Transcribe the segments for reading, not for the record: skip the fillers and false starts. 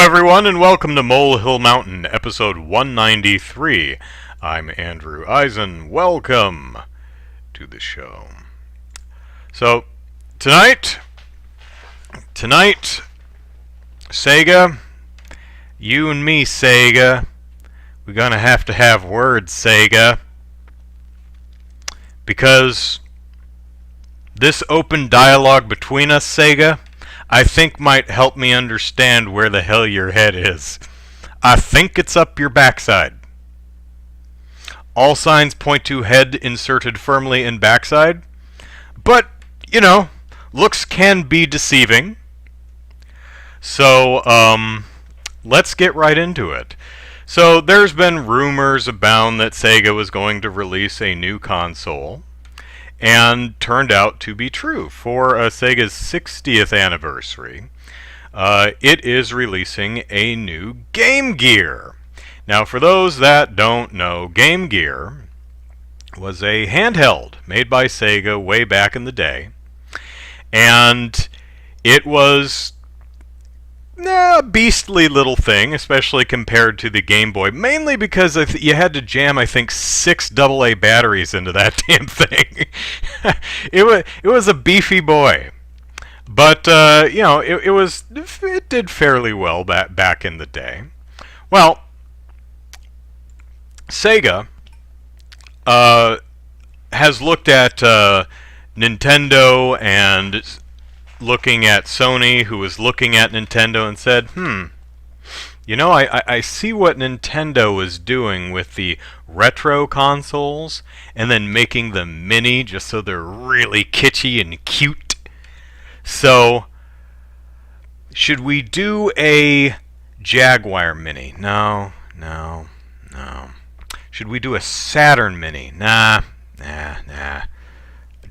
everyone, and welcome to Molehill Mountain, episode 193. I'm Andrew Eisen. Welcome to the show. So, tonight, Sega, you and me, Sega, we're gonna have to have words, Sega, because this open dialogue between us, Sega, I think might help me understand where the hell your head is. I think it's up your backside. All signs point to head inserted firmly in backside. But, you know, looks can be deceiving. So, let's get right into it. So, there's been rumors abound that Sega was going to release a new console. And turned out to be true. For Sega's 60th anniversary, it is releasing a new Game Gear. Now, for those that don't know, Game Gear was a handheld made by Sega way back in the day. And it was a beastly little thing, especially compared to the Game Boy, mainly because you had to jam, I think, 6 AA batteries into that damn thing. It was a beefy boy, but you know, it did fairly well back in the day. Well, Sega has looked at Nintendo and looking at Sony, who was looking at Nintendo and said, you know, I see what Nintendo was doing with the retro consoles and then making them mini just so they're really kitschy and cute. So, should we do a Jaguar mini? No. Should we do a Saturn mini? Nah.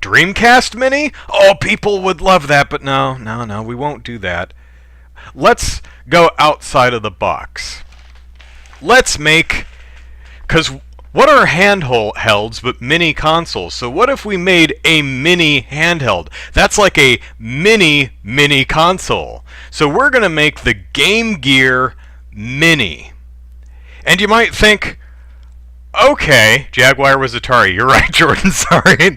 Dreamcast mini? Oh, people would love that, but no, we won't do that. Let's go outside of the box. Let's make... Because what are handhelds but mini consoles? So what if we made a mini handheld? That's like a mini console. So we're going to make the Game Gear Mini. And you might think... Okay, Jaguar was Atari. You're right, Jordan. Sorry.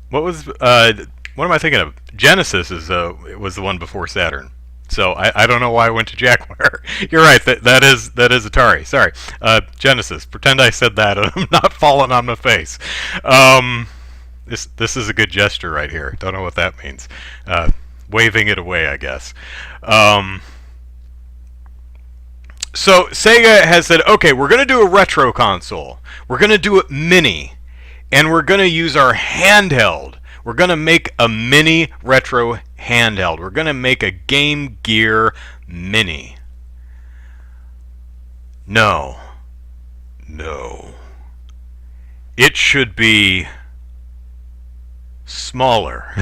What am I thinking of? Genesis was the one before Saturn. So I don't know why I went to Jaguar. You're right. That is Atari. Sorry. Genesis. Pretend I said that. I'm not falling on my face. This is a good gesture right here. Don't know what that means. Waving it away, I guess. So Sega has said, okay, we're going to do a retro console. We're going to do it mini. And we're going to use our handheld. We're going to make a mini retro handheld. We're going to make a Game Gear Mini. No. It should be smaller.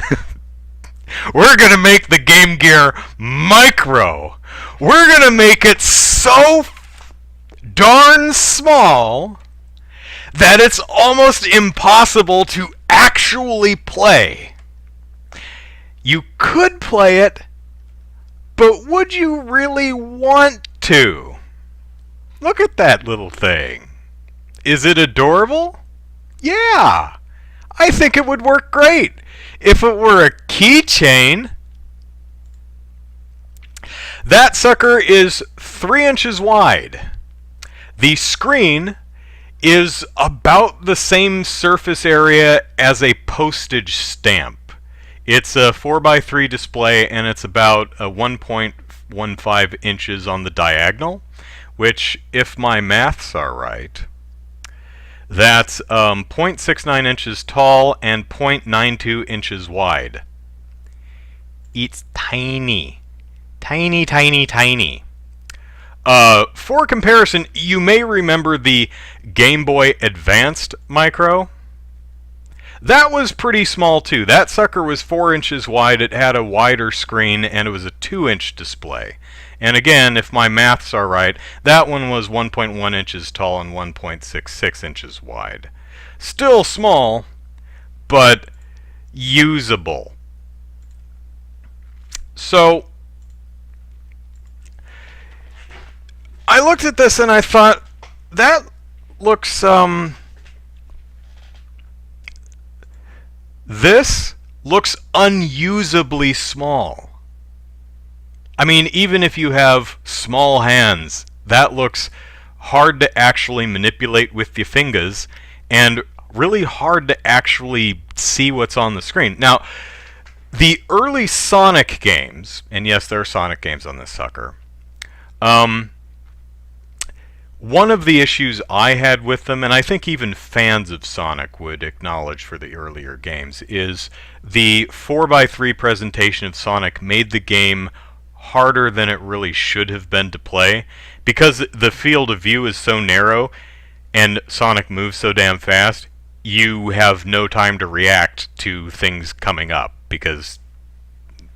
We're going to make the Game Gear Micro. We're going to make it so darn small that it's almost impossible to actually play. You could play it, but would you really want to? Look at that little thing. Is it adorable? Yeah. I think it would work great. If it were a keychain, that sucker is 3 inches wide. The screen is about the same surface area as a postage stamp. It's a 4x3 display, and it's about 1.15 inches on the diagonal, which, if my maths are right, that's 0.69 inches tall and 0.92 inches wide. It's tiny. Tiny. For comparison, you may remember the Game Boy Advanced Micro. That was pretty small too. That sucker was 4 inches wide, it had a wider screen, and it was a 2-inch display. And again, if my maths are right, that one was 1.1 inches tall and 1.66 inches wide. Still small, but usable. So, looked at this and I thought, that looks, this looks unusably small. I mean, even if you have small hands, that looks hard to actually manipulate with your fingers and really hard to actually see what's on the screen. Now, the early Sonic games, and yes, there are Sonic games on this sucker, one of the issues I had with them, and I think even fans of Sonic would acknowledge for the earlier games, is the 4x3 presentation of Sonic made the game harder than it really should have been to play, because the field of view is so narrow and Sonic moves so damn fast, you have no time to react to things coming up because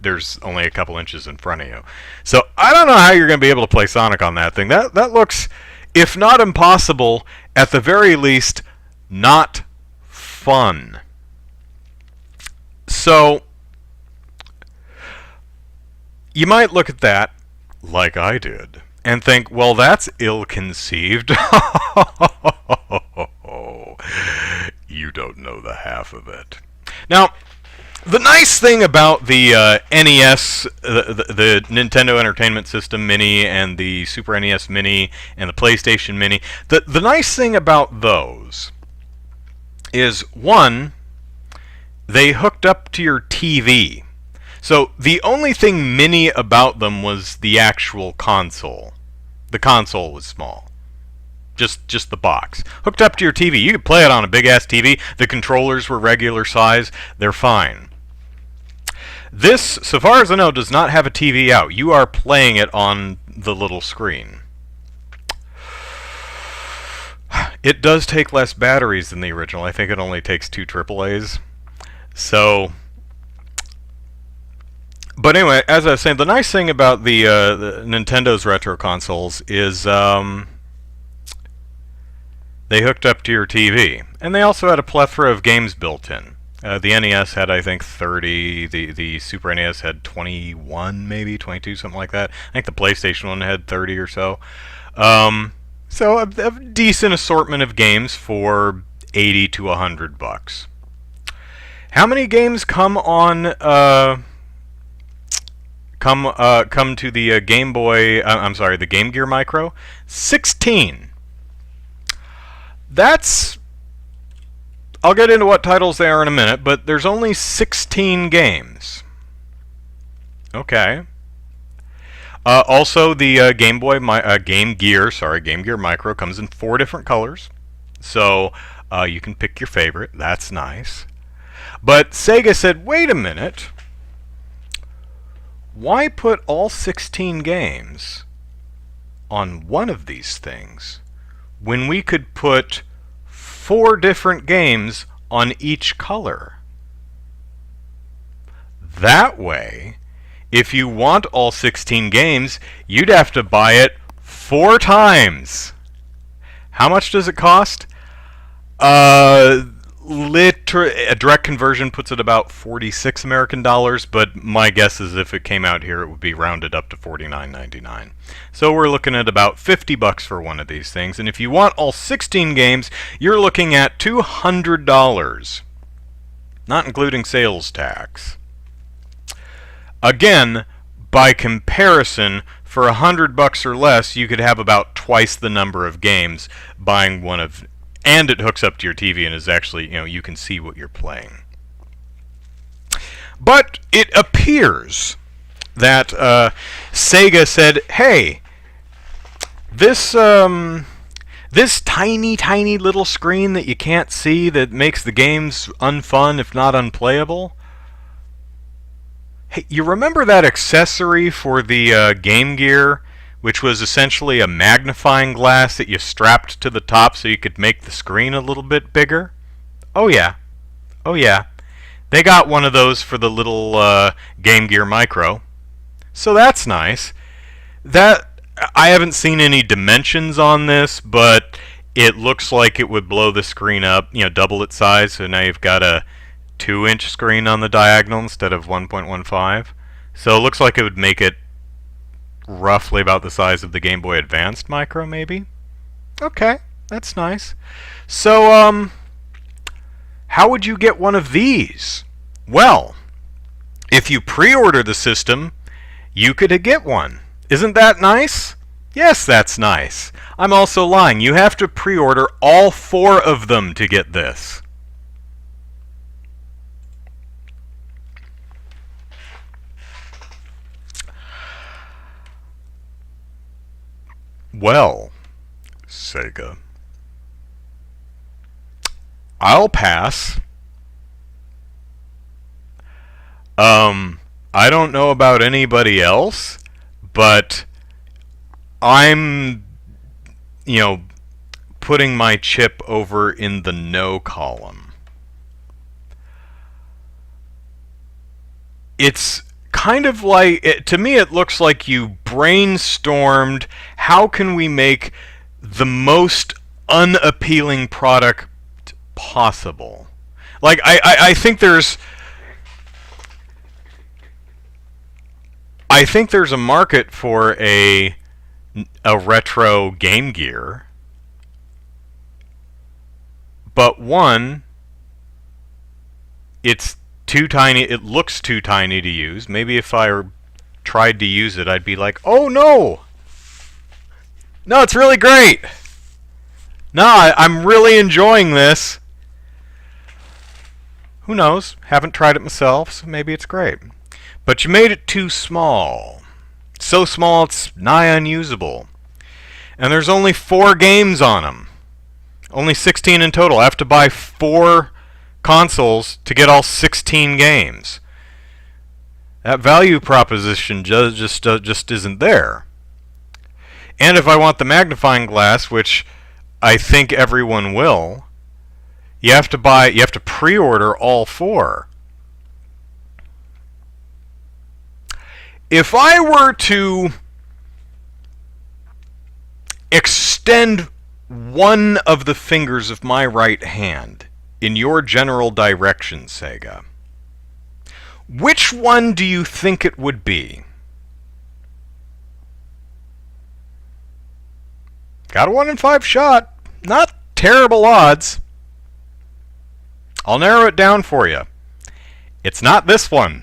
there's only a couple inches in front of you. So I don't know how you're going to be able to play Sonic on that thing. That looks, if not impossible, at the very least, not fun. So you might look at that, like I did, and think, well, that's ill-conceived. You don't know the half of it. Now, the nice thing about the NES, the Nintendo Entertainment System Mini, and the Super NES Mini, and the PlayStation Mini, the nice thing about those is, one, they hooked up to your TV. So the only thing mini about them was the actual console. The console was small. Just the box. Hooked up to your TV. You could play it on a big-ass TV. The controllers were regular size. They're fine. This, so far as I know, does not have a TV out. You are playing it on the little screen. It does take less batteries than the original. I think it only takes 2 AAAs. So, but anyway, as I was saying, the nice thing about the Nintendo's retro consoles is they hooked up to your TV, and they also had a plethora of games built in. The NES had, I think, 30. The Super NES had 21, maybe 22, something like that. I think the PlayStation one had 30 or so. So a decent assortment of games for $80 to $100. How many games come on? Come to the Game Boy. I'm sorry, the Game Gear Micro. 16. That's. I'll get into what titles they are in a minute, but there's only 16 games. Okay. Also, the Game Gear Micro comes in 4 different colors, so you can pick your favorite. That's nice. But Sega said, wait a minute. Why put all 16 games on one of these things when we could put 4 different games on each color? That way, if you want all 16 games, you'd have to buy it 4 times. How much does it cost? A direct conversion puts it about 46 American dollars, but my guess is if it came out here, it would be rounded up to $49.99. So we're looking at about $50 for one of these things, and if you want all 16 games, you're looking at $200, not including sales tax. Again, by comparison, for $100 or less, you could have about twice the number of games buying one of. And it hooks up to your TV and is actually, you can see what you're playing. But it appears that Sega said, hey, this tiny little screen that you can't see that makes the games unfun, if not unplayable. Hey, you remember that accessory for the Game Gear, which was essentially a magnifying glass that you strapped to the top so you could make the screen a little bit bigger? Oh yeah. Oh yeah. They got one of those for the little Game Gear Micro. So that's nice. I haven't seen any dimensions on this, but it looks like it would blow the screen up, double its size, so now you've got a 2-inch screen on the diagonal instead of 1.15. So it looks like it would make it roughly about the size of the Game Boy Advanced Micro, maybe. Okay, that's nice. So, how would you get one of these? Well, if you pre-order the system, you could get one. Isn't that nice? Yes, that's nice. I'm also lying. You have to pre-order all 4 of them to get this. Well, Sega, I'll pass. I don't know about anybody else, but I'm, putting my chip over in the no column. It's kind of like, to me it looks like you brainstormed, how can we make the most unappealing product possible? Like, I think there's a market for a retro Game Gear, but one, it's too tiny. It looks too tiny to use. Maybe if I tried to use it, I'd be like, oh no! No, it's really great! No, I'm really enjoying this. Who knows? Haven't tried it myself, so maybe it's great. But you made it too small. So small it's nigh unusable. And there's only 4 games on them. Only 16 in total. I have to buy 4 consoles to get all 16 games. That value proposition just isn't there. And if I want the magnifying glass, which I think everyone will, you have to pre-order all 4. If I were to extend one of the fingers of my right hand in your general direction, Sega, which one do you think it would be? Got a 1 in 5 shot. Not terrible odds. I'll narrow it down for you. It's not this one.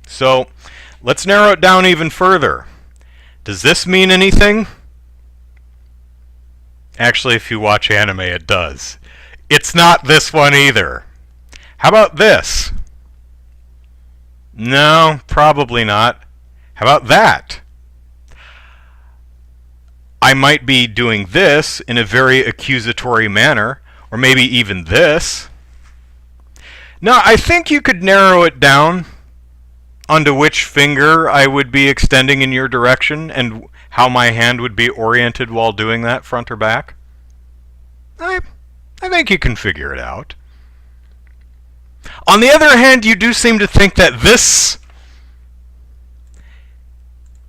So, let's narrow it down even further. Does this mean anything? Actually, if you watch anime, it does. It's not this one either. How about this? No, probably not. How about that? I might be doing this in a very accusatory manner, or maybe even this. No, I think you could narrow it down onto which finger I would be extending in your direction and how my hand would be oriented while doing that, front or back. I think you can figure it out. On the other hand, you do seem to think that this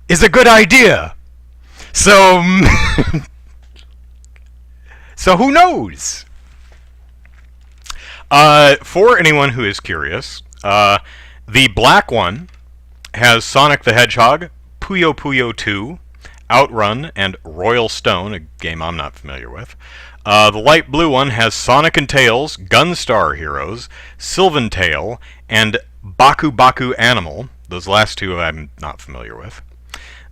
is a good idea. So, so who knows? For anyone who is curious, the black one has Sonic the Hedgehog, Puyo Puyo 2, Outrun, and Royal Stone, a game I'm not familiar with. The light blue one has Sonic and Tails, Gunstar Heroes, Sylvan Tale, and Baku Baku Animal. Those last 2 I'm not familiar with.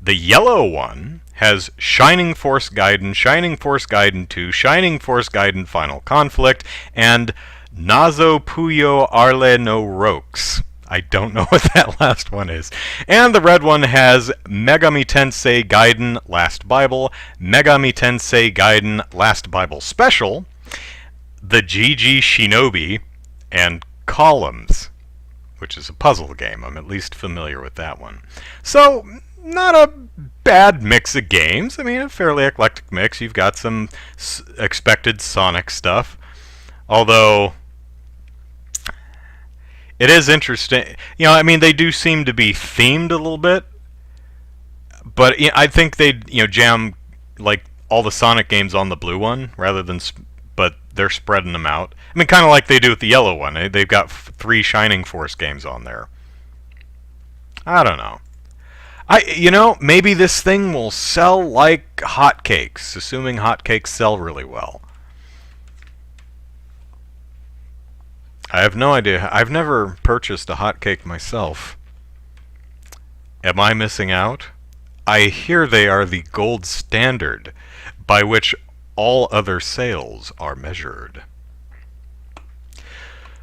The yellow one has Shining Force Gaiden, Shining Force Gaiden 2, Shining Force Gaiden Final Conflict, and Nazo Puyo Arle no Rokes. I don't know what that last one is. And the red one has Megami Tensei Gaiden Last Bible, Megami Tensei Gaiden Last Bible Special, the GG Shinobi, and Columns, which is a puzzle game. I'm at least familiar with that one. So, not a bad mix of games. I mean, a fairly eclectic mix. You've got some expected Sonic stuff. Although, it is interesting. I mean, they do seem to be themed a little bit. But I think they'd, jam, like, all the Sonic games on the blue one, rather than... But they're spreading them out. I mean, kind of like they do with the yellow one. They've got 3 Shining Force games on there. I don't know. Maybe this thing will sell like hotcakes, assuming hotcakes sell really well. I have no idea. I've never purchased a hotcake myself. Am I missing out? I hear they are the gold standard by which all other sales are measured.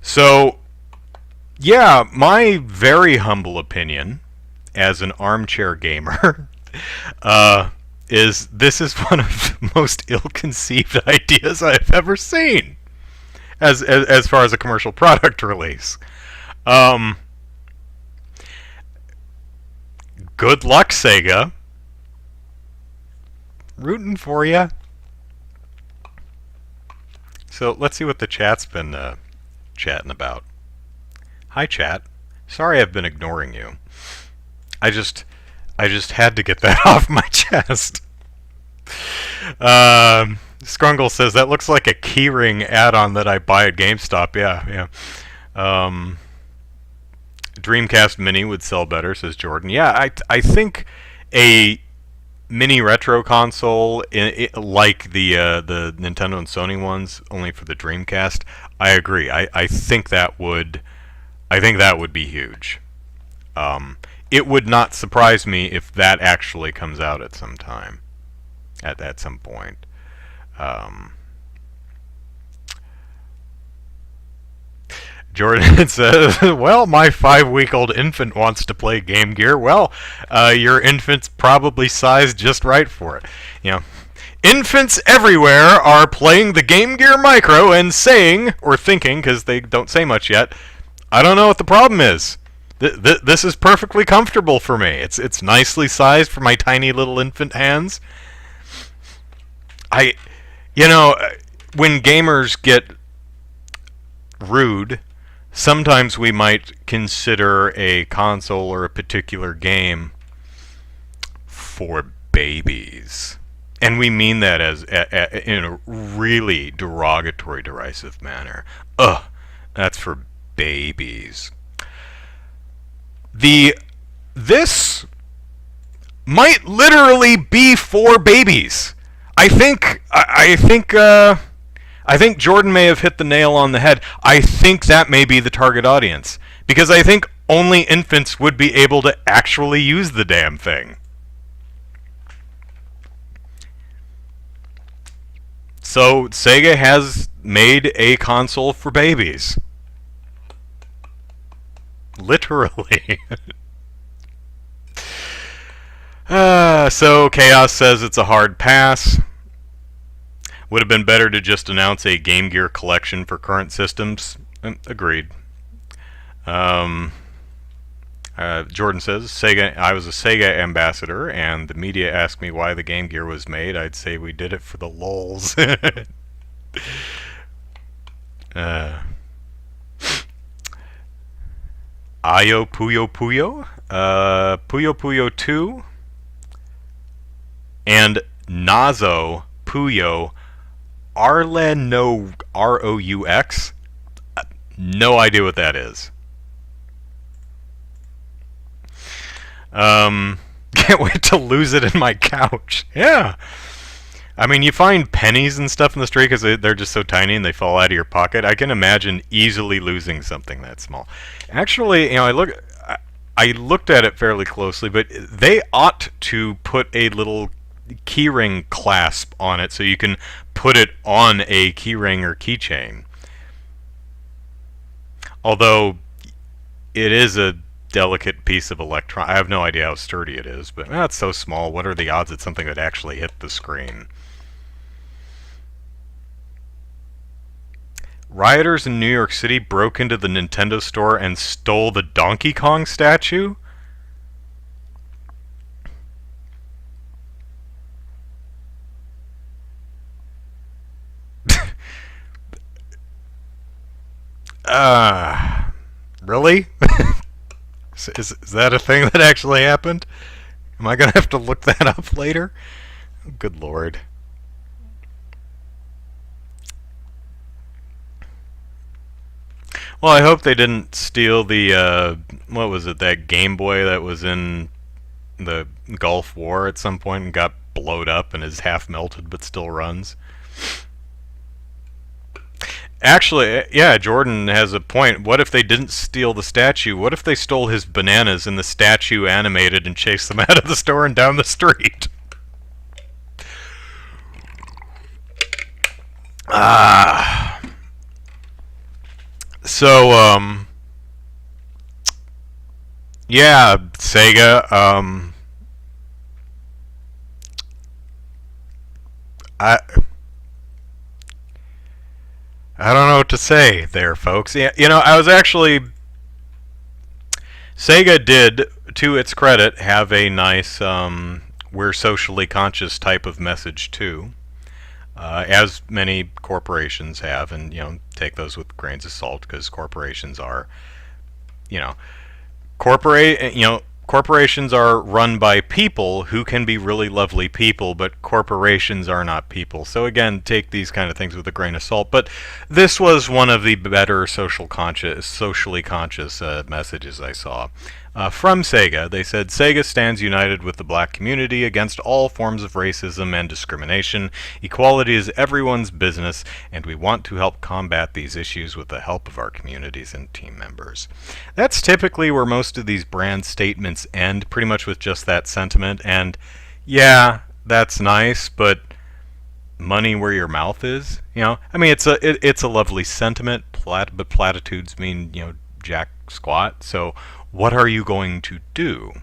So, yeah, my very humble opinion as an armchair gamer is this is one of the most ill-conceived ideas I've ever seen as far as a commercial product release. Good luck, Sega. Rooting for you. So let's see what the chat's been chatting about. Hi, chat. Sorry I've been ignoring you. I just had to get that off my chest. Scrungle says that looks like a keyring add-on that I buy at GameStop. Yeah. Dreamcast Mini would sell better, says Jordan. Yeah, I think a mini retro console like the Nintendo and Sony ones, only for the Dreamcast. I agree. I think that would be huge. It would not surprise me if that actually comes out at some time, at some point. Jordan says, well, my 5-week-old infant wants to play Game Gear. Well, your infant's probably sized just right for it. Infants everywhere are playing the Game Gear Micro and saying, or thinking, because they don't say much yet, I don't know what the problem is. This is perfectly comfortable for me. It's nicely sized for my tiny little infant hands. When gamers get rude, sometimes we might consider a console or a particular game for babies. And we mean that as in a really derogatory, derisive manner. Ugh, that's for babies. This might literally be for babies. I think Jordan may have hit the nail on the head. I think that may be the target audience, because I think only infants would be able to actually use the damn thing. So Sega has made a console for babies. Literally. So Chaos says it's a hard pass. Would have been better to just announce a Game Gear collection for current systems. Agreed. Jordan says, I was a Sega ambassador, and the media asked me why the Game Gear was made. I'd say we did it for the lols. Ayo Puyo Puyo, Puyo Puyo 2, and Nazo Puyo Arleno Roux. No idea what that is. Can't wait to lose it in my couch. Yeah. I mean, you find pennies and stuff in the street because they're just so tiny and they fall out of your pocket. I can imagine easily losing something that small. Actually, I looked at it fairly closely, but they ought to put a little keyring clasp on it so you can put it on a keyring or keychain. Although it is a delicate piece of electron. I have no idea how sturdy it is, but it's so small. What are the odds that something would actually hit the screen? Rioters in New York City broke into the Nintendo store and stole the Donkey Kong statue? Really? Is that a thing that actually happened? Am I going to have to look that up later? Good lord. Well, I hope they didn't steal the what was it? That Game Boy that was in the Gulf War at some point and got blowed up and is half melted but still runs. Actually, yeah, Jordan has a point. What if they didn't steal the statue? What if they stole his bananas and the statue animated and chased them out of the store and down the street? Ah. So, yeah, Sega, I I don't know what to say there, folks. Yeah, I was actually Sega did, to its credit, have a nice we're socially conscious type of message too, as many corporations have, and take those with grains of salt because corporations are, you know, corporations are run by people who can be really lovely people, but corporations are not people. So again, take these kind of things with a grain of salt. But this was one of the better socially conscious messages I saw. From Sega, they said, Sega stands united with the black community against all forms of racism and discrimination. Equality is everyone's business, and we want to help combat these issues with the help of our communities and team members. That's typically where most of these brand statements end, pretty much with just that sentiment. And yeah, that's nice, but money where your mouth is, I mean, it's a lovely sentiment, but platitudes mean jack squat. So what are you going to do?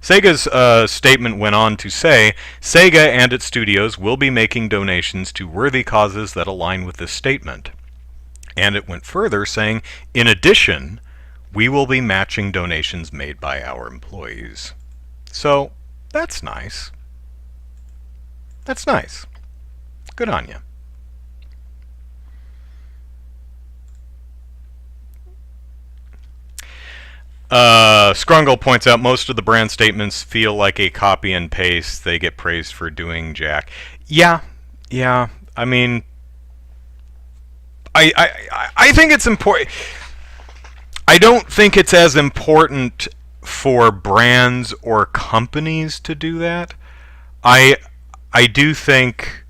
Sega's statement went on to say, Sega and its studios will be making donations to worthy causes that align with this statement. And it went further, saying, in addition, we will be matching donations made by our employees. So that's nice. That's nice. Good on you. Scrungle points out most of the brand statements feel like a copy and paste. They get praised for doing jack. Yeah. I mean, I think it's important. I don't think it's as important for brands or companies to do that. I do think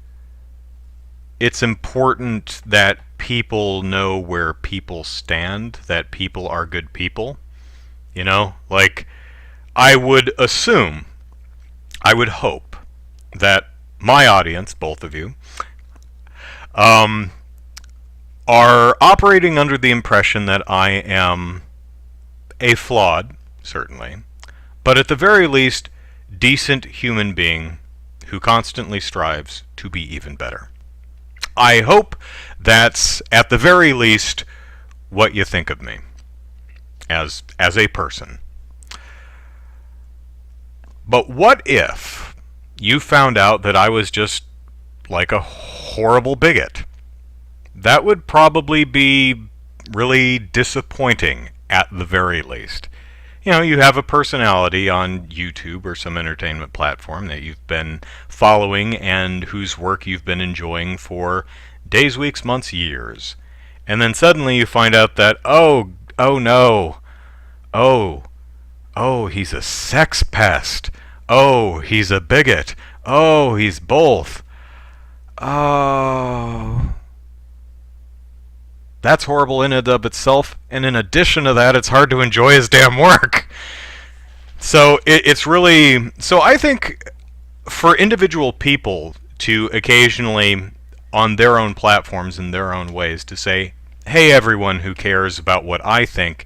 it's important that people know where people stand, that people are good people. Like, I would assume, I would hope that my audience, both of you, are operating under the impression that I am a flawed, certainly, but at the very least, decent human being who constantly strives to be even better. I hope that's, at the very least, what you think of me as a person. But what if you found out that I was just like a horrible bigot? That would probably be really disappointing at the very least. You have a personality on YouTube or some entertainment platform that you've been following and whose work you've been enjoying for days, weeks, months, years. And then suddenly you find out that, oh no, oh, he's a sex pest. Oh, he's a bigot. Oh, he's both. Oh. That's horrible in and of itself, and in addition to that, it's hard to enjoy his damn work. So it's really... So I think for individual people to occasionally, on their own platforms in their own ways, to say, hey, everyone who cares about what I think,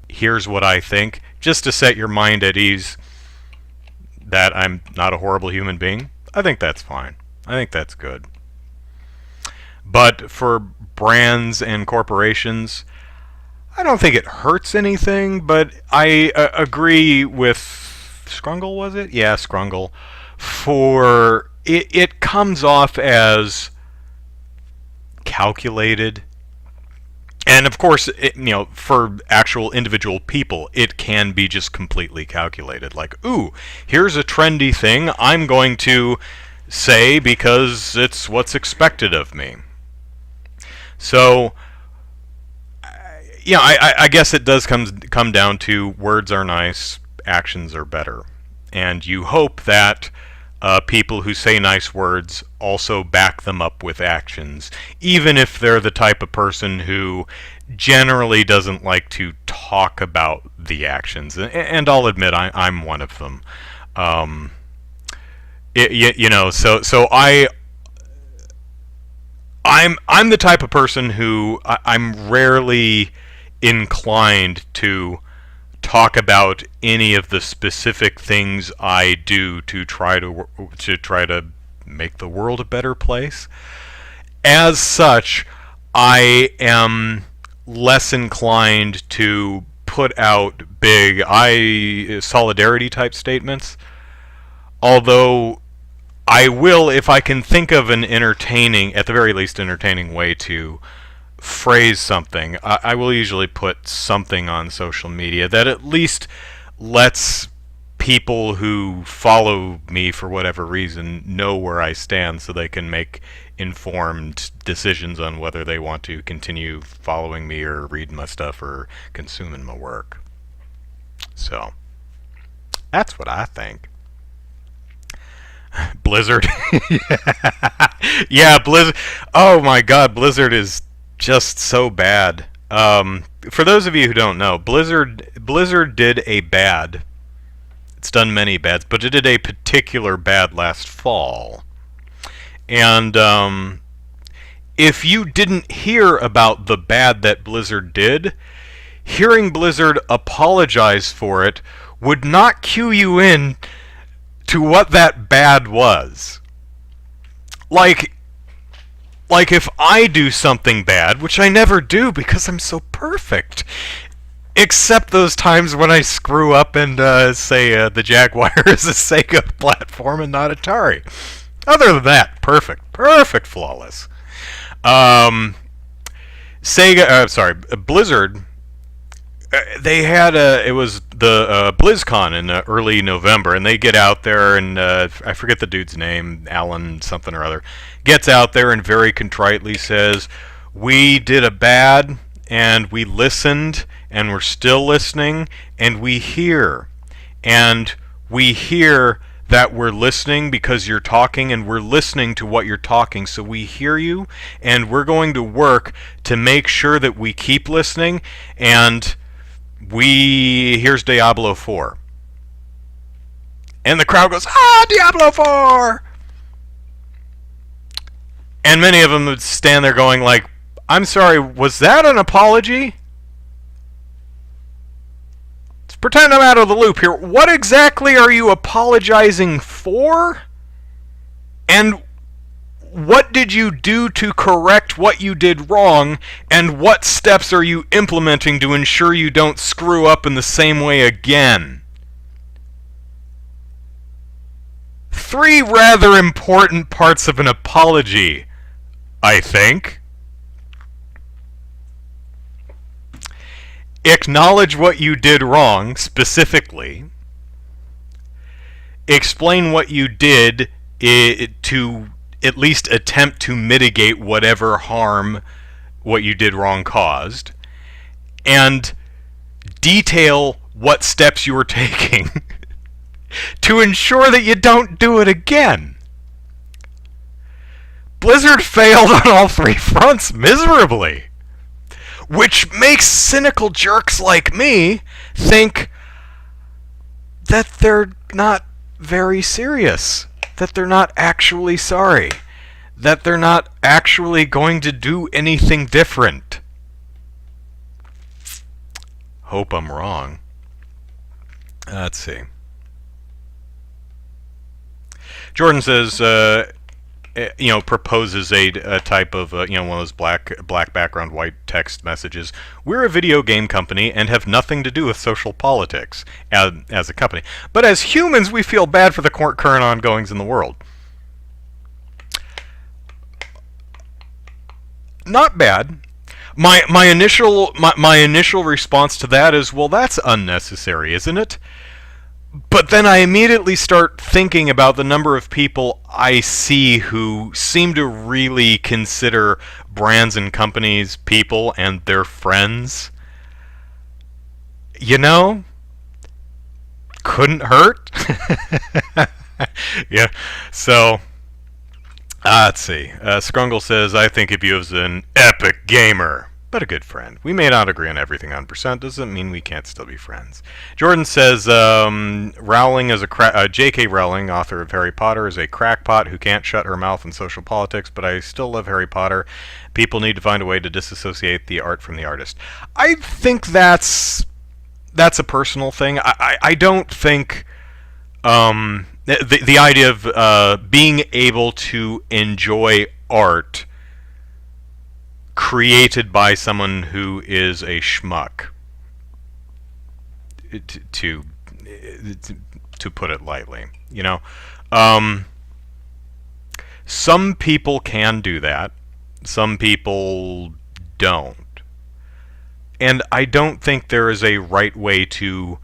here's what I think, just to set your mind at ease that I'm not a horrible human being, I think that's fine. I think that's good. But for brands and corporations, I don't think it hurts anything, but I agree with Scrungle, was it? Yeah, Scrungle. For it comes off as calculated. And of course, for actual individual people, it can be just completely calculated. Like, ooh, here's a trendy thing I'm going to say because it's what's expected of me. So, yeah, I guess it does come down to words are nice, actions are better, and you hope that people who say nice words also back them up with actions, even if they're the type of person who generally doesn't like to talk about the actions. And I'll admit I'm one of them. I'm the type of person who I'm rarely inclined to talk about any of the specific things I do to try to make the world a better place. As such, I am less inclined to put out big solidarity type statements. Although I will, if I can think of an entertaining, at the very least entertaining way to phrase something, I will usually put something on social media that at least lets people who follow me for whatever reason know where I stand so they can make informed decisions on whether they want to continue following me or reading my stuff or consuming my work. So, that's what I think. Blizzard. Yeah, Blizzard. Oh my god, Blizzard is just so bad. For those of you who don't know, Blizzard did a bad. It's done many bads, but it did a particular bad last fall. And if you didn't hear about the bad that Blizzard did, hearing Blizzard apologize for it would not cue you in to what that bad was. Like if I do something bad, which I never do because I'm so perfect, except those times when I screw up and say the Jaguar is a Sega platform and not Atari. Other than that, perfect, flawless. Blizzard. They had it was the BlizzCon in early November, and they get out there, and I forget the dude's name, Alan something or other, gets out there and very contritely says, "We did a bad, and we listened, and we're still listening, and we hear that we're listening because you're talking, and we're listening to what you're talking, so we hear you, and we're going to work to make sure that we keep listening, and here's Diablo 4. And the crowd goes, Diablo 4! And many of them would stand there going like, I'm sorry, was that an apology? Let's pretend I'm out of the loop here. What exactly are you apologizing for? And what did you do to correct what you did wrong, and what steps are you implementing to ensure you don't screw up in the same way again? 3 rather important parts of an apology, I think. Acknowledge what you did wrong, specifically. Explain what you did to at least attempt to mitigate whatever harm what you did wrong caused, and detail what steps you were taking to ensure that you don't do it again. Blizzard failed on all 3 fronts miserably, which makes cynical jerks like me think that they're not very serious, that they're not actually sorry, that they're not actually going to do anything different. Hope I'm wrong. Let's see. Jordan says, proposes a type of, one of those black background, white text messages. We're a video game company and have nothing to do with social politics as a company. But as humans, we feel bad for the current ongoings in the world. Not bad. My initial response to that is, well, that's unnecessary, isn't it? But then I immediately start thinking about the number of people I see who seem to really consider brands and companies people and their friends. you know, couldn't hurt. Yeah. So, let's see. Scrungle says, I think of you as an epic gamer, but a good friend. We may not agree on everything 100%, doesn't mean we can't still be friends. Jordan says, Rowling is J.K. Rowling, author of Harry Potter, is a crackpot who can't shut her mouth in social politics, but I still love Harry Potter. People need to find a way to disassociate the art from the artist. I think that's a personal thing. I don't think the idea of being able to enjoy art created by someone who is a schmuck, to put it lightly, some people can do that, some people don't. And I don't think there is a right way to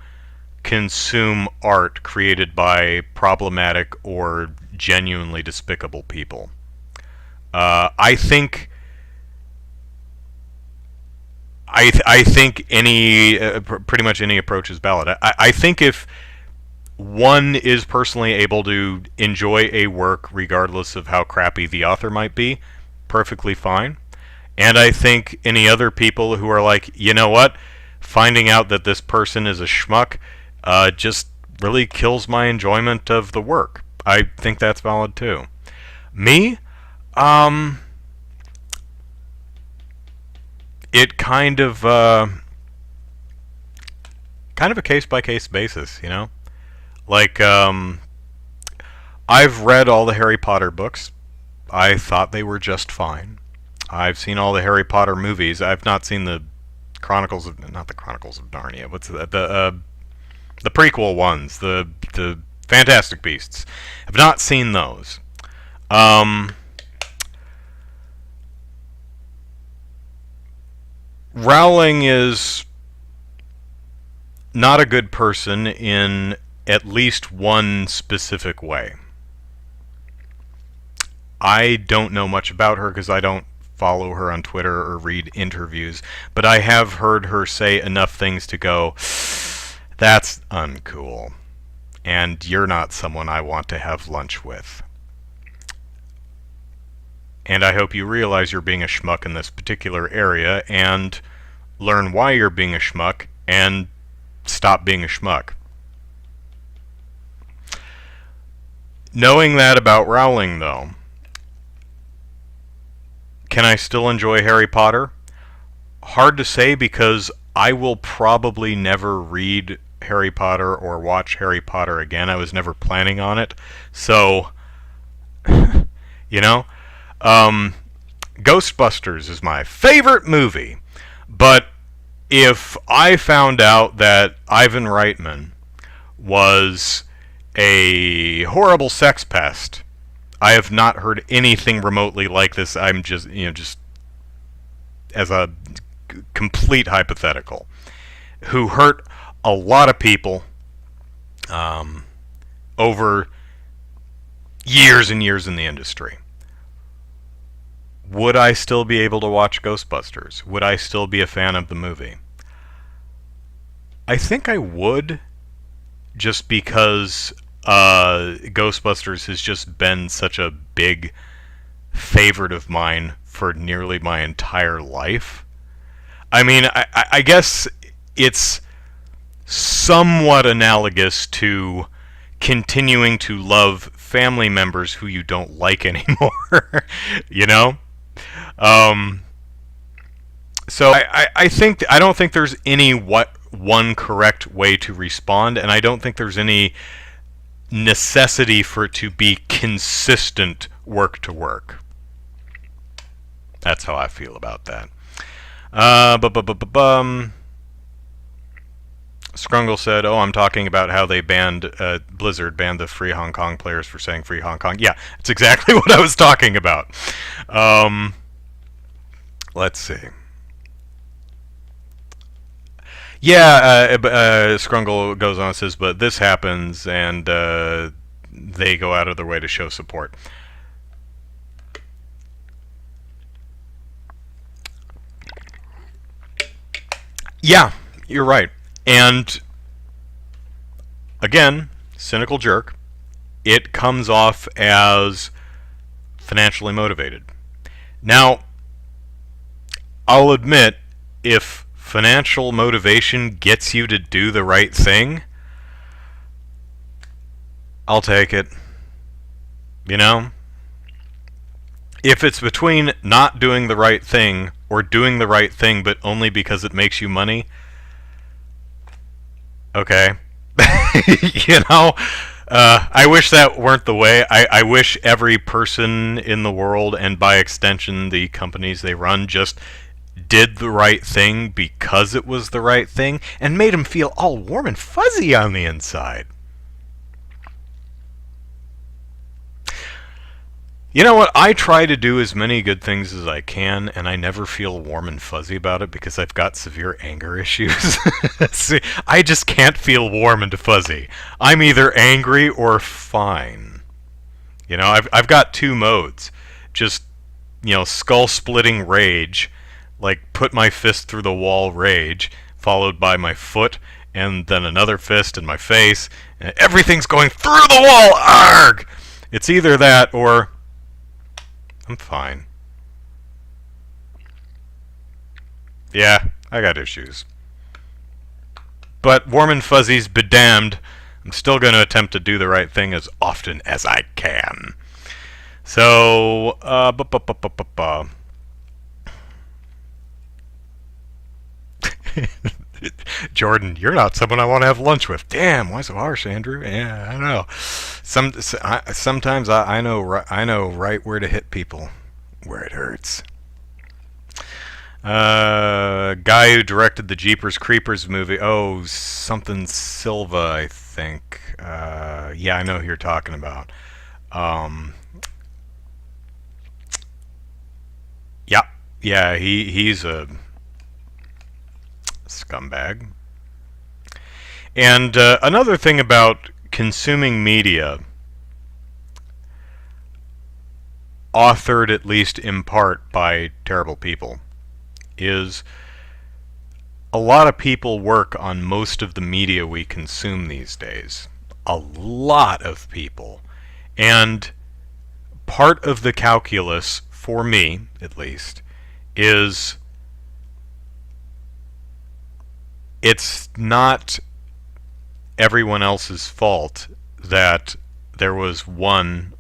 consume art created by problematic or genuinely despicable people. I think pretty much any approach is valid. I think if one is personally able to enjoy a work regardless of how crappy the author might be, perfectly fine. And I think any other people who are like, you know what, finding out that this person is a schmuck just really kills my enjoyment of the work. I think that's valid too. Me, it kind of a case by case basis, Like, I've read all the Harry Potter books. I thought they were just fine. I've seen all the Harry Potter movies. I've not seen the not the Chronicles of Narnia. What's the prequel ones, the Fantastic Beasts. I've not seen those. Rowling is not a good person in at least one specific way. I don't know much about her because I don't follow her on Twitter or read interviews, but I have heard her say enough things to go, that's uncool, and you're not someone I want to have lunch with. And I hope you realize you're being a schmuck in this particular area and learn why you're being a schmuck and stop being a schmuck. Knowing that about Rowling, though, can I still enjoy Harry Potter? Hard to say, because I will probably never read Harry Potter or watch Harry Potter again. I was never planning on it. So, Ghostbusters is my favorite movie. But if I found out that Ivan Reitman was a horrible sex pest, I have not heard anything remotely like this. I'm just as a complete hypothetical, who hurt a lot of people over years and years in the industry. Would I still be able to watch Ghostbusters? Would I still be a fan of the movie? I think I would, just because Ghostbusters has just been such a big favorite of mine for nearly my entire life. I mean, I guess it's somewhat analogous to continuing to love family members who you don't like anymore, So I don't think there's any one correct way to respond, and I don't think there's any necessity for it to be consistent work to work. That's how I feel about that. Scrungle said, "Oh, I'm talking about how they banned Blizzard banned the Free Hong Kong players for saying Free Hong Kong." Yeah, it's exactly what I was talking about. Let's see. Yeah, Scrungle goes on and says, but this happens, and they go out of their way to show support. Yeah, you're right. And again, cynical jerk, it comes off as financially motivated. Now, I'll admit, if financial motivation gets you to do the right thing, I'll take it. You know? If it's between not doing the right thing or doing the right thing but only because it makes you money, okay. You know? I wish that weren't the way. I wish every person in the world, and by extension the companies they run, just did the right thing because it was the right thing and made them feel all warm and fuzzy on the inside. You know what? I try to do as many good things as I can, and I never feel warm and fuzzy about it because I've got severe anger issues. See, I just can't feel warm and fuzzy. I'm either angry or fine. You know, I've got two modes. Just, you know, skull-splitting rage, like put my fist through the wall rage, followed by my foot, and then another fist in my face, and everything's going through the wall. Arg! It's either that or I'm fine. Yeah, I got issues. But warm and fuzzies be damned, I'm still going to attempt to do the right thing as often as I can. So, Jordan, you're not someone I want to have lunch with. Damn, why so harsh, Andrew? Yeah, I don't know. Sometimes I know right where to hit people, where it hurts. Guy who directed the Jeepers Creepers movie. Oh, something Silva, I think. Yeah, I know who you're talking about. Yeah, he's a scumbag. And another thing about consuming media, authored at least in part by terrible people, is a lot of people work on most of the media we consume these days. A lot of people. And part of the calculus, for me at least, is it's not everyone else's fault that there was one,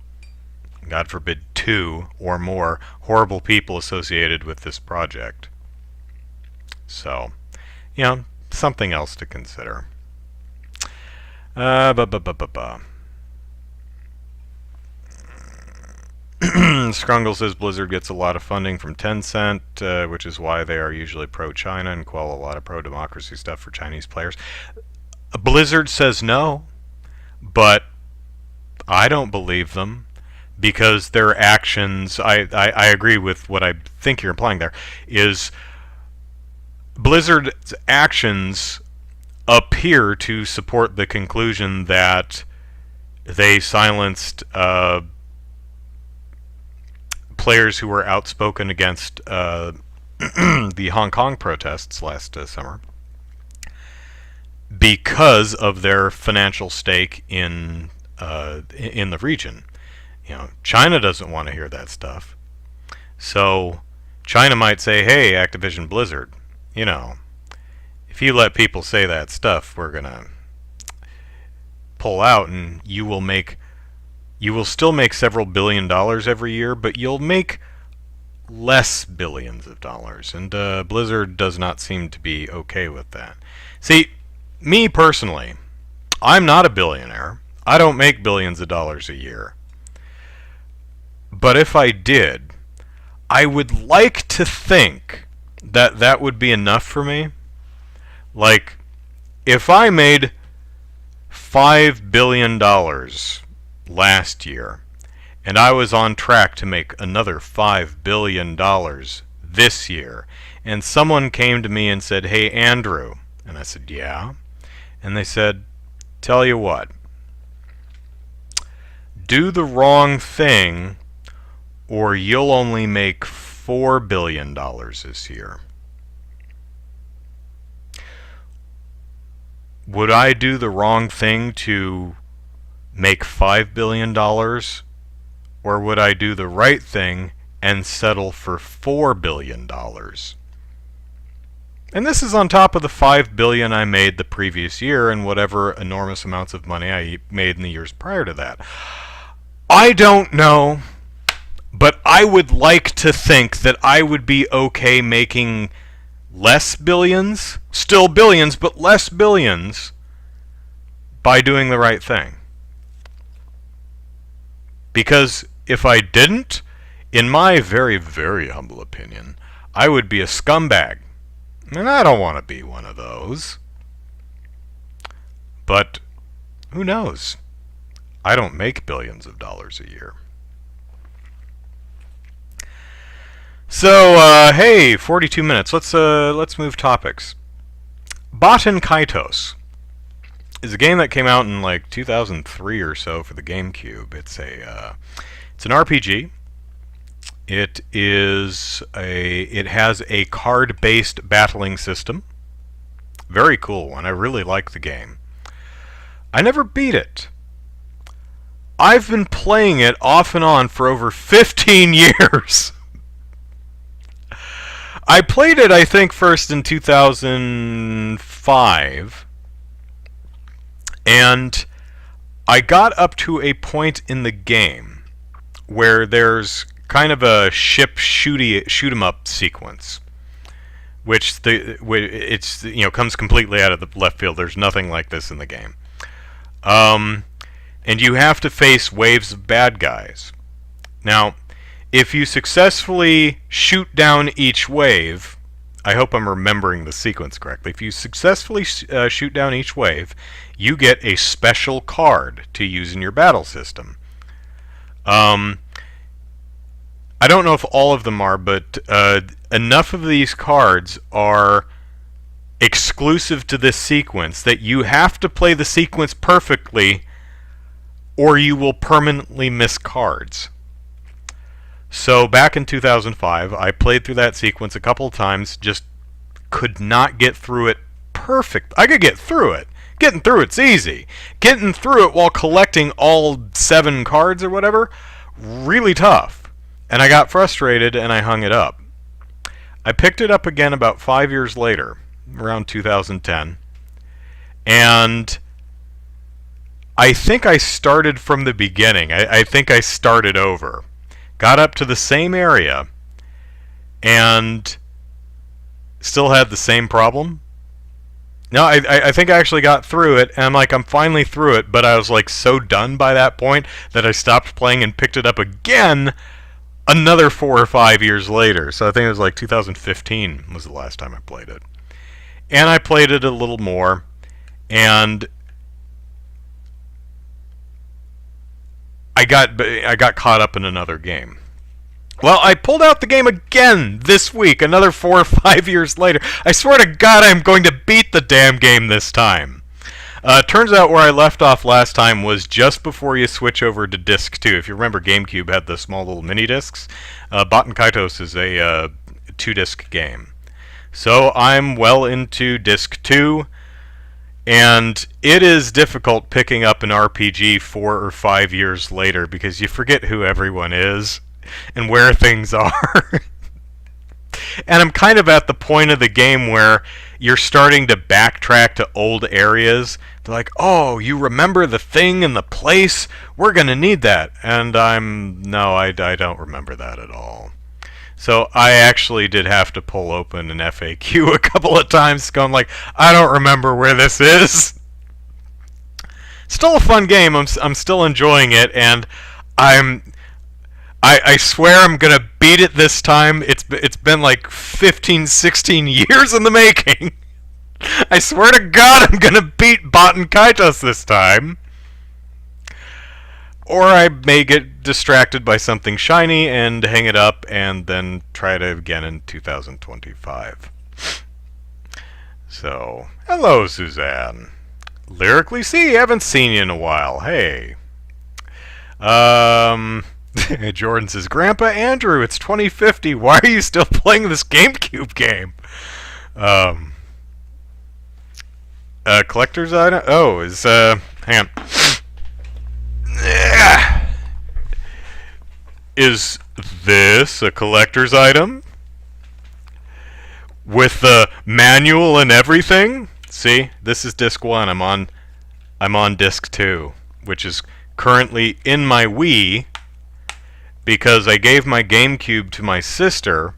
God forbid, two or more horrible people associated with this project. So, you know, something else to consider. Scrungle says Blizzard gets a lot of funding from Tencent, which is why they are usually pro-China and quell a lot of pro-democracy stuff for Chinese players. Blizzard says no, but I don't believe them because their actions, I agree with what I think you're implying there, is Blizzard's actions appear to support the conclusion that they silenced players who were outspoken against the Hong Kong protests last summer because of their financial stake in the region. You know, China doesn't want to hear that stuff, so China might say, "Hey, Activision Blizzard, you know, if you let people say that stuff, we're gonna pull out, and you will still make several $billion every year, but you'll make less billions of dollars." And Blizzard does not seem to be okay with that. See, me personally, I'm not a billionaire. I don't make billions of dollars a year. But if I did, I would like to think that that would be enough for me. Like, if I made $5 billion last year, and I was on track to make another $5 billion this year, and someone came to me and said, "Hey, Andrew," and I said, "Yeah," and they said, "Tell you what, do the wrong thing or you'll only make $4 billion this year." would I do the wrong thing to make $5 billion? Or would I do the right thing and settle for $4 billion? And this is on top of the $5 billion I made the previous year and whatever enormous amounts of money I made in the years prior to that. I don't know, but I would like to think that I would be okay making less billions, still billions, but less billions, by doing the right thing. Because if I didn't, in my very, very humble opinion, I would be a scumbag. And I don't want to be one of those. But who knows? I don't make billions of dollars a year. So, hey, 42 minutes. Let's move topics. Baten Kaitos is a game that came out in like 2003 or so for the GameCube. It's an RPG. It has a card-based battling system. Very cool one. I really like the game. I never beat it. I've been playing it off and on for over 15 years. I played it, I think, first in 2005. And I got up to a point in the game where there's kind of a ship shoot 'em up sequence, which comes completely out of the left field. There's nothing like this in the game, and you have to face waves of bad guys. Now, if you successfully shoot down each wave, I hope I'm remembering the sequence correctly. If you successfully shoot down each wave, you get a special card to use in your battle system. I don't know if all of them are, but enough of these cards are exclusive to this sequence that you have to play the sequence perfectly or you will permanently miss cards. So back in 2005, I played through that sequence a couple of times, just could not get through it perfect. I could get through it. Getting through it's easy. Getting through it while collecting all 7 cards or whatever, really tough. And I got frustrated and I hung it up. I picked it up again about 5 years later, around 2010. And I think I started from the beginning. I think I started over. Got up to the same area and still had the same problem. No, I think I actually got through it, and I'm finally through it, but I was like so done by that point that I stopped playing and picked it up again another 4 or 5 years later. So I think it was like 2015 was the last time I played it. And I played it a little more, and I got caught up in another game. Well, I pulled out the game again this week, another 4 or 5 years later. I swear to God I'm going to beat the damn game this time. Turns out where I left off last time was just before you switch over to Disc 2. If you remember, GameCube had the small little mini discs. Baten Kaitos is a 2-disc game. So I'm well into Disc 2, and it is difficult picking up an RPG 4 or 5 years later because you forget who everyone is and where things are. And I'm kind of at the point of the game where you're starting to backtrack to old areas. They're like, oh, you remember the thing and the place? We're going to need that. And no, I don't remember that at all. So I actually did have to pull open an FAQ a couple of times going like, I don't remember where this is. Still a fun game. I'm still enjoying it, and I swear I'm going to beat it this time. It's been like 15, 16 years in the making. I swear to God I'm going to beat Baten Kaitos this time. Or I may get distracted by something shiny and hang it up and then try it again in 2025. So, hello Suzanne. Lyrically C, haven't seen you in a while. Hey. Jordan says, Grandpa Andrew, it's 2050. Why are you still playing this GameCube game? Collector's item? Oh, hang on. Is this a collector's item? With the manual and everything? See, this is disc 1. I'm on disc 2, which is currently in my Wii because I gave my GameCube to my sister.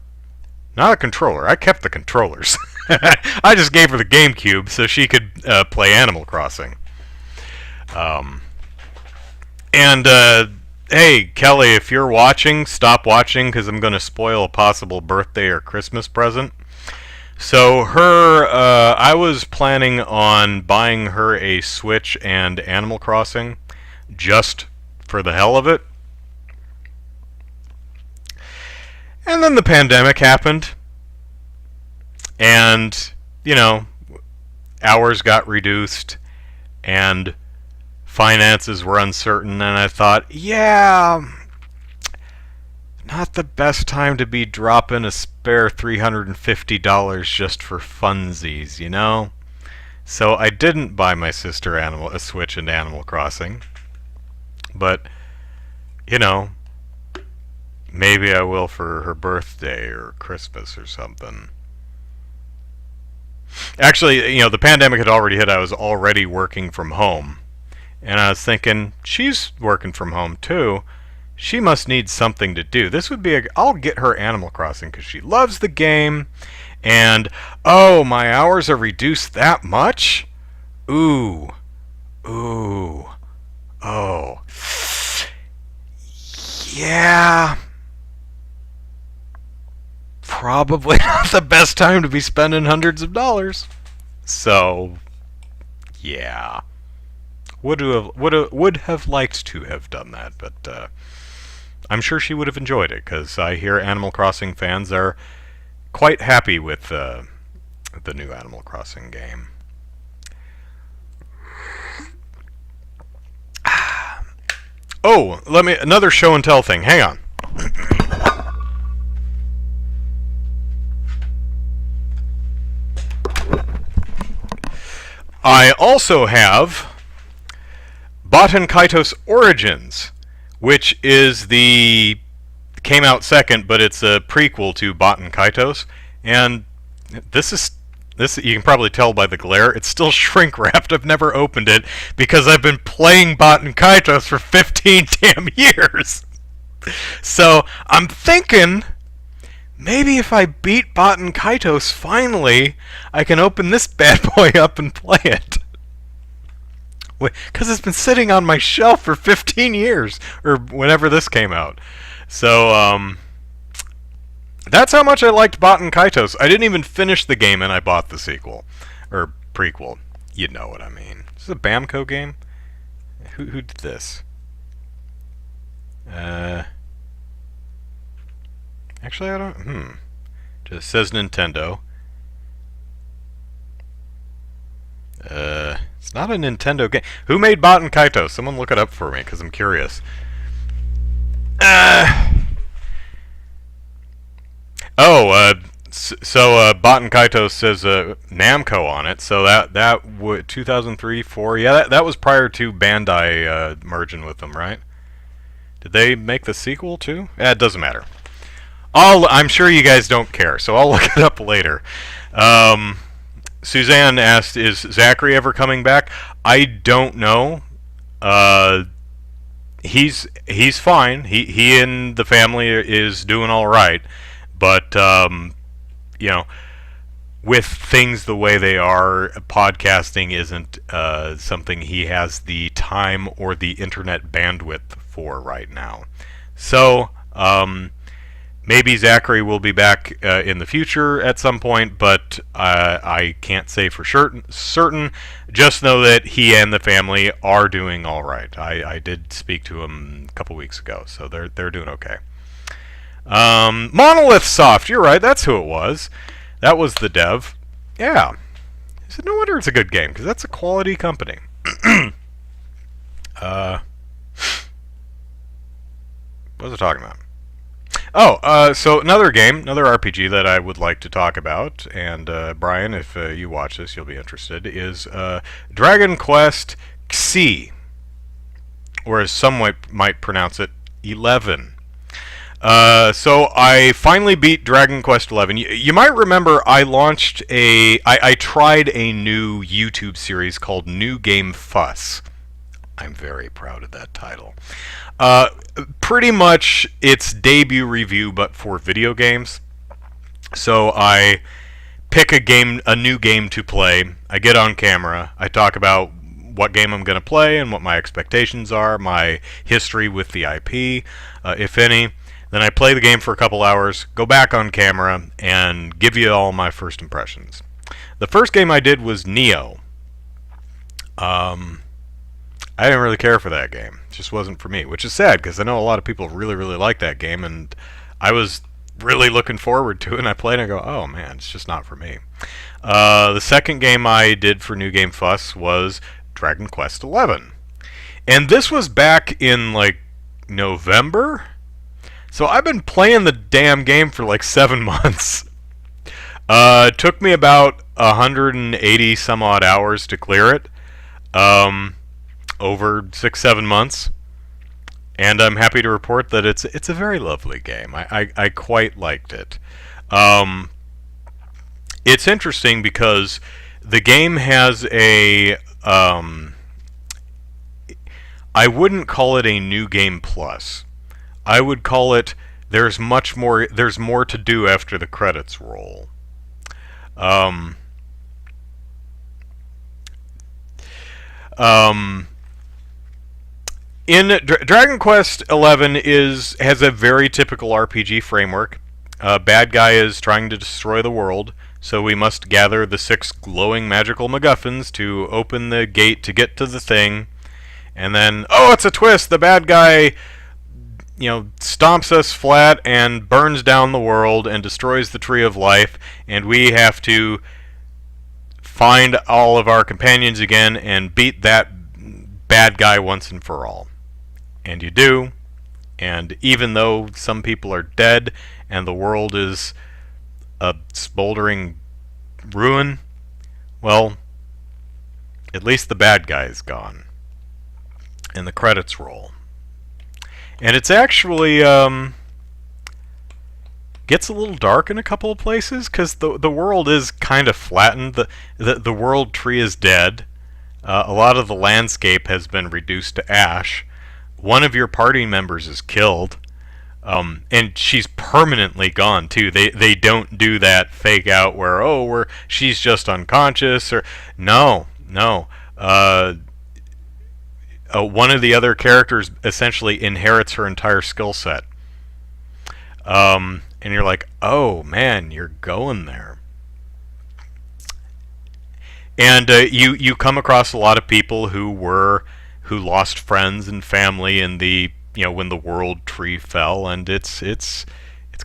Not a controller. I kept the controllers. I just gave her the GameCube so she could play Animal Crossing. Hey, Kelly, if you're watching, stop watching because I'm going to spoil a possible birthday or Christmas present. So I was planning on buying her a Switch and Animal Crossing just for the hell of it. And then the pandemic happened. And, hours got reduced and finances were uncertain. And I thought, not the best time to be dropping a spare $350 just for funsies, So I didn't buy my sister a Switch and Animal Crossing. But, maybe I will for her birthday or Christmas or something. Actually, the pandemic had already hit. I was already working from home. And I was thinking, she's working from home too. She must need something to do. This would be I'll get her Animal Crossing because she loves the game. And, oh, my hours are reduced that much? Ooh. Oh. Yeah. Probably not the best time to be spending hundreds of dollars. So, yeah. Would have liked to have done that, but I'm sure she would have enjoyed it because I hear Animal Crossing fans are quite happy with the new Animal Crossing game. Oh, another show and tell thing. Hang on. I also have Baten Kaitos Origins, which is came out second, but it's a prequel to Baten Kaitos, and this you can probably tell by the glare, it's still shrink wrapped. I've never opened it because I've been playing Baten Kaitos for 15 damn years. So I'm thinking maybe if I beat Baten Kaitos finally, I can open this bad boy up and play it. Because it's been sitting on my shelf for 15 years, or whenever this came out. So, that's how much I liked Baten Kaitos. I didn't even finish the game and I bought the sequel. Or prequel. You know what I mean. Is this a Bamco game? Who did this? Actually, I don't... Just says Nintendo. It's not a Nintendo game. Who made Baten Kaitos? Someone look it up for me, because I'm curious. So Baten Kaitos says Namco on it. So that would 2003, 4. Yeah, that was prior to Bandai merging with them, right? Did they make the sequel too? It doesn't matter. I'm sure you guys don't care, so I'll look it up later. Suzanne asked, "Is Zachary ever coming back?" I don't know. He's fine. He and the family is doing all right, but with things the way they are, podcasting isn't something he has the time or the internet bandwidth for right now. So, maybe Zachary will be back in the future at some point, but I can't say for certain. Just know that he and the family are doing all right. I did speak to him a couple weeks ago, so they're doing okay. Monolith Soft, you're right, that's who it was. That was the dev. Yeah. I said, no wonder it's a good game, because that's a quality company. What was I talking about? So another game, another RPG that I would like to talk about, and Brian, if you watch this, you'll be interested, is Dragon Quest Xi, or as some might pronounce it, 11. So I finally beat Dragon Quest 11. You might remember I I tried a new YouTube series called New Game Fuss. I'm very proud of that title. Uh, Pretty much its debut review, but for video games. So I pick a new game to play. I get on camera. I talk about what game I'm going to play and what my expectations are, my history with the IP, if any. Then I play the game for a couple hours, go back on camera, and give you all my first impressions. The first game I did was Neo. I didn't really care for that game. It just wasn't for me, which is sad because I know a lot of people really, really like that game, and I was really looking forward to it, and I played and I go, oh man, it's just not for me. The second game I did for New Game Fuss was Dragon Quest 11. And this was back in like November. So I've been playing the damn game for like 7 months. It took me about 180 some odd hours to clear it. Over 6-7 months. And I'm happy to report that it's a very lovely game. I quite liked it. It's interesting because the game has a I wouldn't call it a new game plus. I would call it there's more to do after the credits roll. Dragon Quest 11 has a very typical RPG framework. Bad guy is trying to destroy the world, so we must gather the 6 glowing magical MacGuffins to open the gate to get to the thing. And then, oh, it's a twist! The bad guy, stomps us flat and burns down the world and destroys the Tree of Life, and we have to find all of our companions again and beat that bad guy once and for all. And you do, and even though some people are dead and the world is a smoldering ruin, well, at least the bad guy is gone. And the credits roll. And it's actually gets a little dark in a couple of places because the world is kind of flattened. The world tree is dead. A lot of the landscape has been reduced to ash. One of your party members is killed, and she's permanently gone too. They don't do that fake out where she's just unconscious or no. One of the other characters essentially inherits her entire skill set. And you're like, oh man, you're going there. And you come across a lot of people who lost friends and family in when the world tree fell, and it's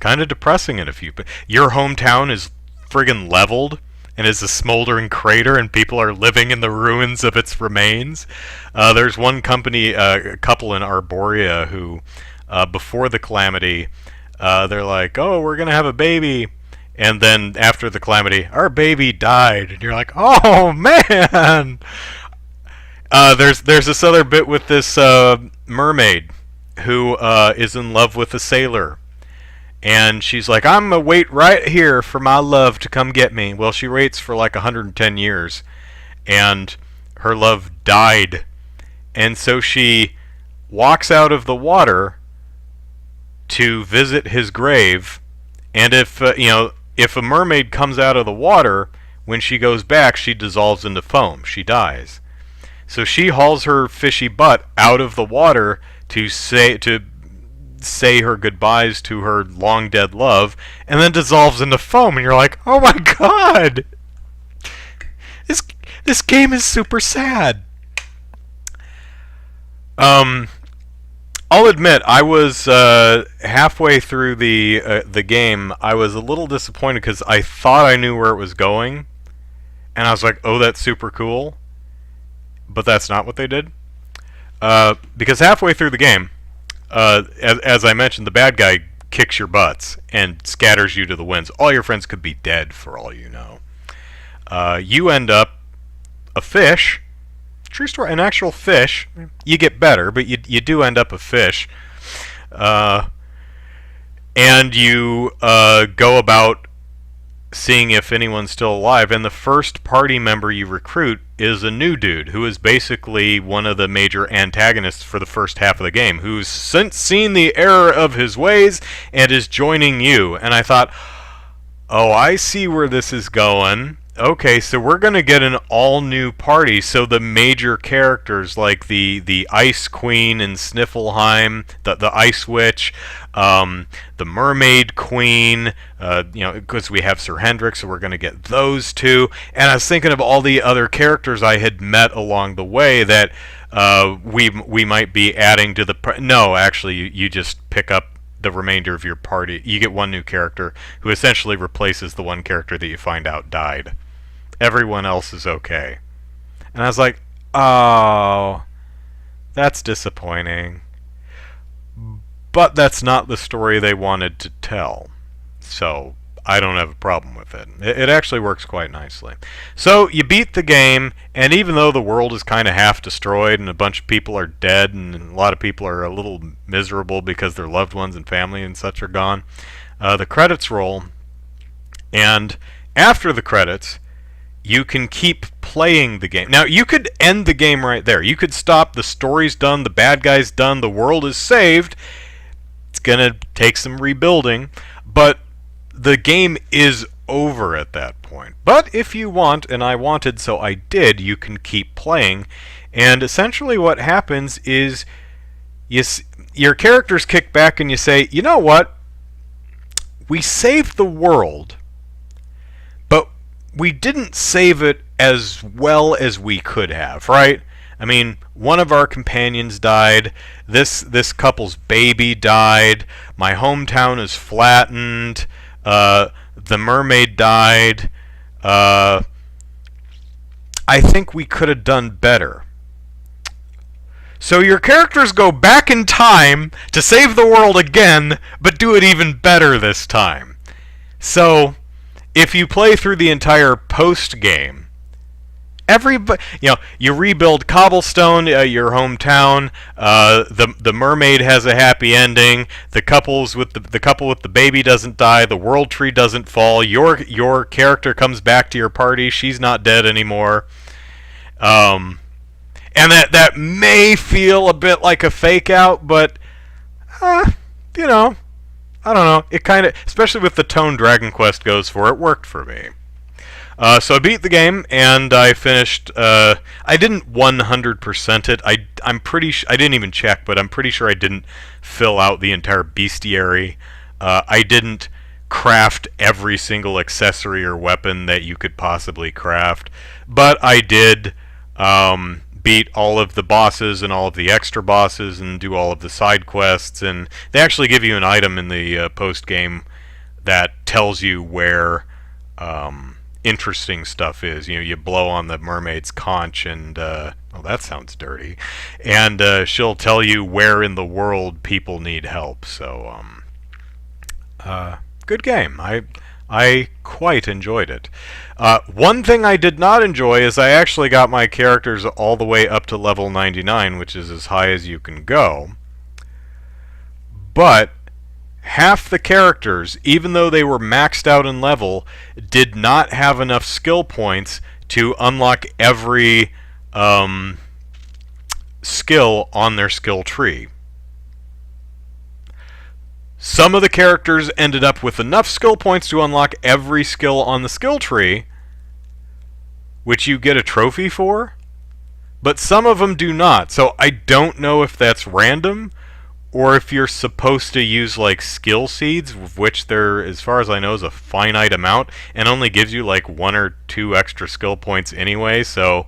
kind of depressing in a few. Your hometown is friggin' leveled and is a smoldering crater, and people are living in the ruins of its remains. There's one couple in Arborea who, before the calamity, they're like, oh, we're going to have a baby. And then after the calamity, our baby died. And you're like, oh, man! There's this other bit with this mermaid who is in love with a sailor. And she's like, I'm going to wait right here for my love to come get me. Well, she waits for like 110 years. And her love died. And so she walks out of the water to visit his grave. And if a mermaid comes out of the water, when she goes back, she dissolves into foam. She dies. So she hauls her fishy butt out of the water to say her goodbyes to her long dead love, and then dissolves into foam, and you're like, oh my god! This game is super sad. I'll admit, I was halfway through the game. I was a little disappointed because I thought I knew where it was going, and I was like, "Oh, that's super cool," but that's not what they did. Because halfway through the game, as I mentioned, the bad guy kicks your butts and scatters you to the winds. All your friends could be dead for all you know. You end up a fish. True story, an actual fish. You get better, but you do end up a fish. And you go about seeing if anyone's still alive, and the first party member you recruit is a new dude who is basically one of the major antagonists for the first half of the game, who's since seen the error of his ways and is joining you. And I thought, oh, I see where this is going. Okay, so we're going to get an all-new party, so the major characters like the Ice Queen in Sniffleheim, the Ice Witch, the Mermaid Queen, because we have Sir Hendrik, so we're going to get those two. And I was thinking of all the other characters I had met along the way that we might be adding to the... No, actually, you just pick up the remainder of your party. You get one new character who essentially replaces the one character that you find out died. Everyone else is okay. And I was like, oh, that's disappointing. But that's not the story they wanted to tell. So I don't have a problem with it. It actually works quite nicely. So you beat the game, and even though the world is kind of half destroyed and a bunch of people are dead and a lot of people are a little miserable because their loved ones and family and such are gone, the credits roll, and after the credits, you can keep playing the game. Now, you could end the game right there. You could stop, the story's done, the bad guy's done, the world is saved. It's going to take some rebuilding, but the game is over at that point. But if you want, and I wanted, so I did, you can keep playing. And essentially what happens is your characters kick back and you say, you know what? We saved the world, but we didn't save it as well as we could have, right? I mean, one of our companions died, this couple's baby died, my hometown is flattened, the mermaid died. I think we could have done better. So your characters go back in time to save the world again, but do it even better this time. So if you play through the entire post-game, you rebuild Cobblestone, your hometown. The mermaid has a happy ending. The couple with the baby doesn't die. The world tree doesn't fall. Your character comes back to your party. She's not dead anymore. And that may feel a bit like a fake out, but I don't know. It kind of, especially with the tone Dragon Quest goes for, it worked for me. So I beat the game, and I finished... I didn't 100% it. I'm pretty I didn't even check, but I'm pretty sure I didn't fill out the entire bestiary. I didn't craft every single accessory or weapon that you could possibly craft. But I did beat all of the bosses and all of the extra bosses and do all of the side quests. And they actually give you an item in the post-game that tells you where... interesting stuff is. You blow on the mermaid's conch and oh, that sounds dirty, and she'll tell you where in the world people need help. So good game. I quite enjoyed it. One thing I did not enjoy is I actually got my characters all the way up to level 99, which is as high as you can go, but half the characters, even though they were maxed out in level, did not have enough skill points to unlock every skill on their skill tree. Some of the characters ended up with enough skill points to unlock every skill on the skill tree, which you get a trophy for, but some of them do not. So I don't know if that's random, or if you're supposed to use like skill seeds, of which there, as far as I know, is a finite amount, and only gives you like 1 or 2 extra skill points anyway, so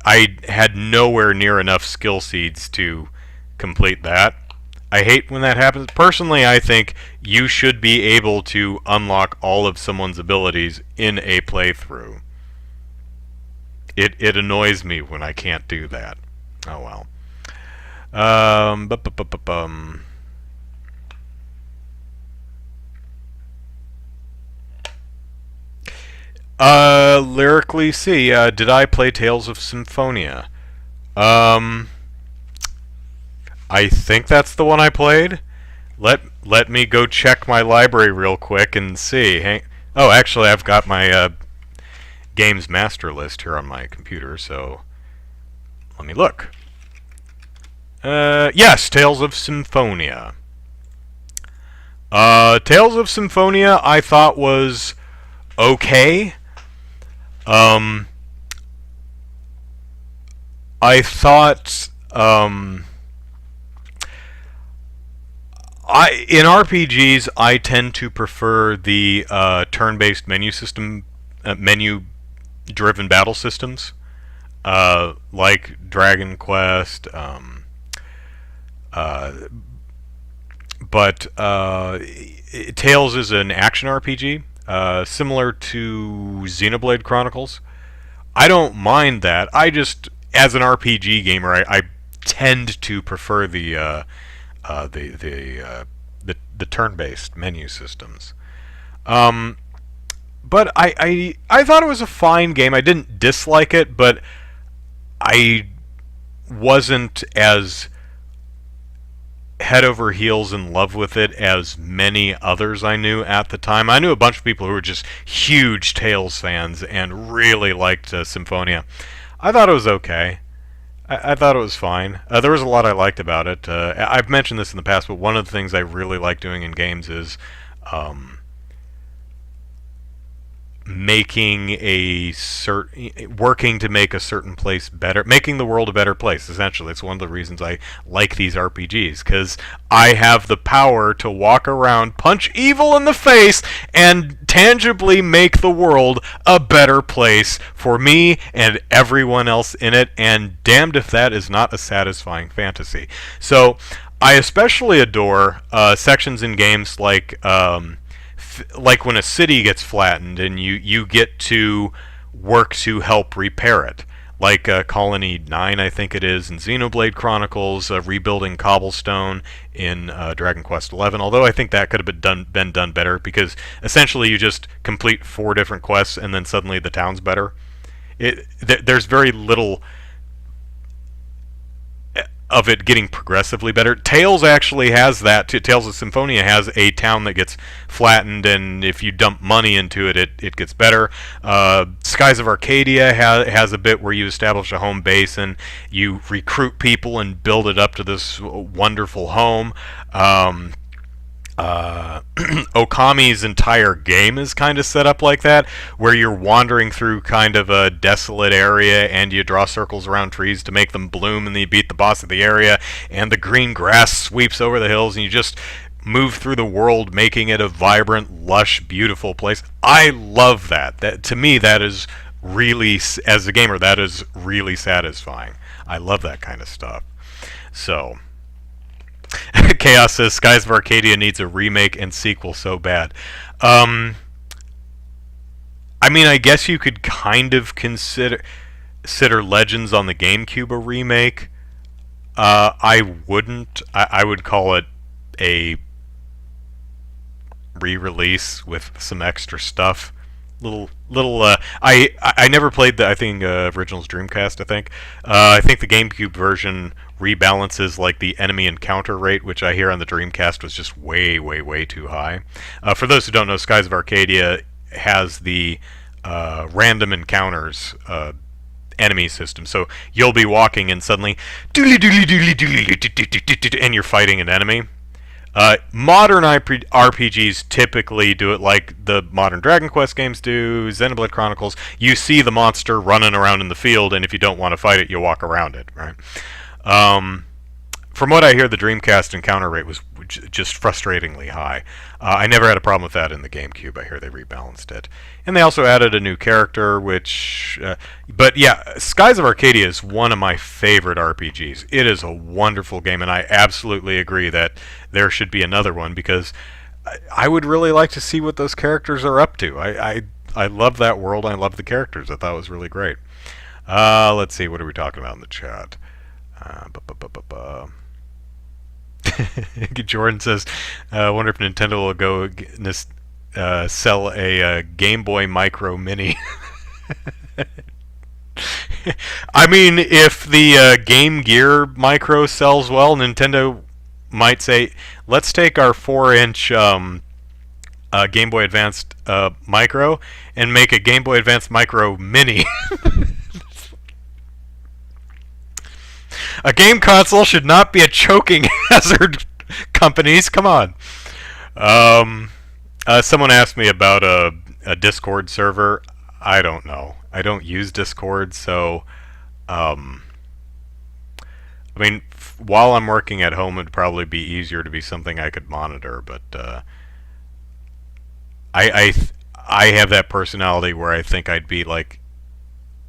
I had nowhere near enough skill seeds to complete that. I hate when that happens. Personally, I think you should be able to unlock all of someone's abilities in a playthrough. It annoys me when I can't do that. Oh well. Lyrically, see, did I play Tales of Symphonia? Um, I think that's the one I played. Let me go check my library real quick and see. Oh, actually, I've got my games master list here on my computer, so let me look. Yes, Tales of Symphonia. Tales of Symphonia I thought was okay. Um, I thought in RPGs I tend to prefer the turn-based menu system, menu-driven battle systems, like Dragon Quest. Uh, but Tales is an action RPG, similar to Xenoblade Chronicles. I don't mind that. I just, as an RPG gamer, I tend to prefer the turn-based menu systems. Um, but I thought it was a fine game. I didn't dislike it, but I wasn't as head over heels in love with it as many others I knew at the time. I knew a bunch of people who were just huge Tales fans and really liked Symphonia. I thought it was okay. I thought it was fine. There was a lot I liked about it. I've mentioned this in the past, but one of the things I really like doing in games is um, working to make a certain place better, making the world a better place. Essentially, it's one of the reasons I like these RPGs, because I have the power to walk around, punch evil in the face, and tangibly make the world a better place for me and everyone else in it. And damned if that is not a satisfying fantasy. So I especially adore sections in games like when a city gets flattened and you get to work to help repair it. Like Colony 9, I think it is, in Xenoblade Chronicles, rebuilding cobblestone in Dragon Quest 11. Although I think that could have been done better, because essentially you just complete 4 different quests and then suddenly the town's better. There's very little of it getting progressively better. Tales actually has that too. Tales of Symphonia has a town that gets flattened, and if you dump money into it, it gets better. Skies of Arcadia has a bit where you establish a home base and you recruit people and build it up to this wonderful home. Okami's entire game is kind of set up like that, where you're wandering through kind of a desolate area and you draw circles around trees to make them bloom, and then you beat the boss of the area and the green grass sweeps over the hills and you just move through the world, making it a vibrant, lush, beautiful place. I love that. To me, that is really, as a gamer, that is really satisfying. I love that kind of stuff. So Chaos says Skies of Arcadia needs a remake and sequel so bad. I mean, I guess you could kind of consider Legends on the GameCube a remake. I wouldn't. I would call it a re-release with some extra stuff. I never played the originals Dreamcast. I think the GameCube version rebalances like the enemy encounter rate, which I hear on the Dreamcast was just way too high. For those who don't know, Skies of Arcadia has the random encounters enemy system. So you'll be walking and suddenly and you're fighting an enemy. Modern RPGs typically do it like the modern Dragon Quest games do, Xenoblade Chronicles. You see the monster running around in the field, and if you don't want to fight it, you walk around it, right? From what I hear, the Dreamcast encounter rate was just frustratingly high. I never had a problem with that in the GameCube. I hear they rebalanced it. And they also added a new character, but yeah, Skies of Arcadia is one of my favorite RPGs. It is a wonderful game, and I absolutely agree that there should be another one, because I would really like to see what those characters are up to. I love that world. I love the characters. I thought it was really great. Let's see, what are we talking about in the chat? Jordan says, I wonder if Nintendo will go sell a Game Boy Micro Mini. I mean, if the Game Gear Micro sells well, Nintendo might say, let's take our 4-inch Game Boy Advanced Micro and make a Game Boy Advanced Micro Mini. A game console should not be a choking hazard, companies. Come on. Someone asked me about a Discord server. I don't know. I don't use Discord, so I mean, while I'm working at home, it'd probably be easier to be something I could monitor. But I have that personality where I think I'd be like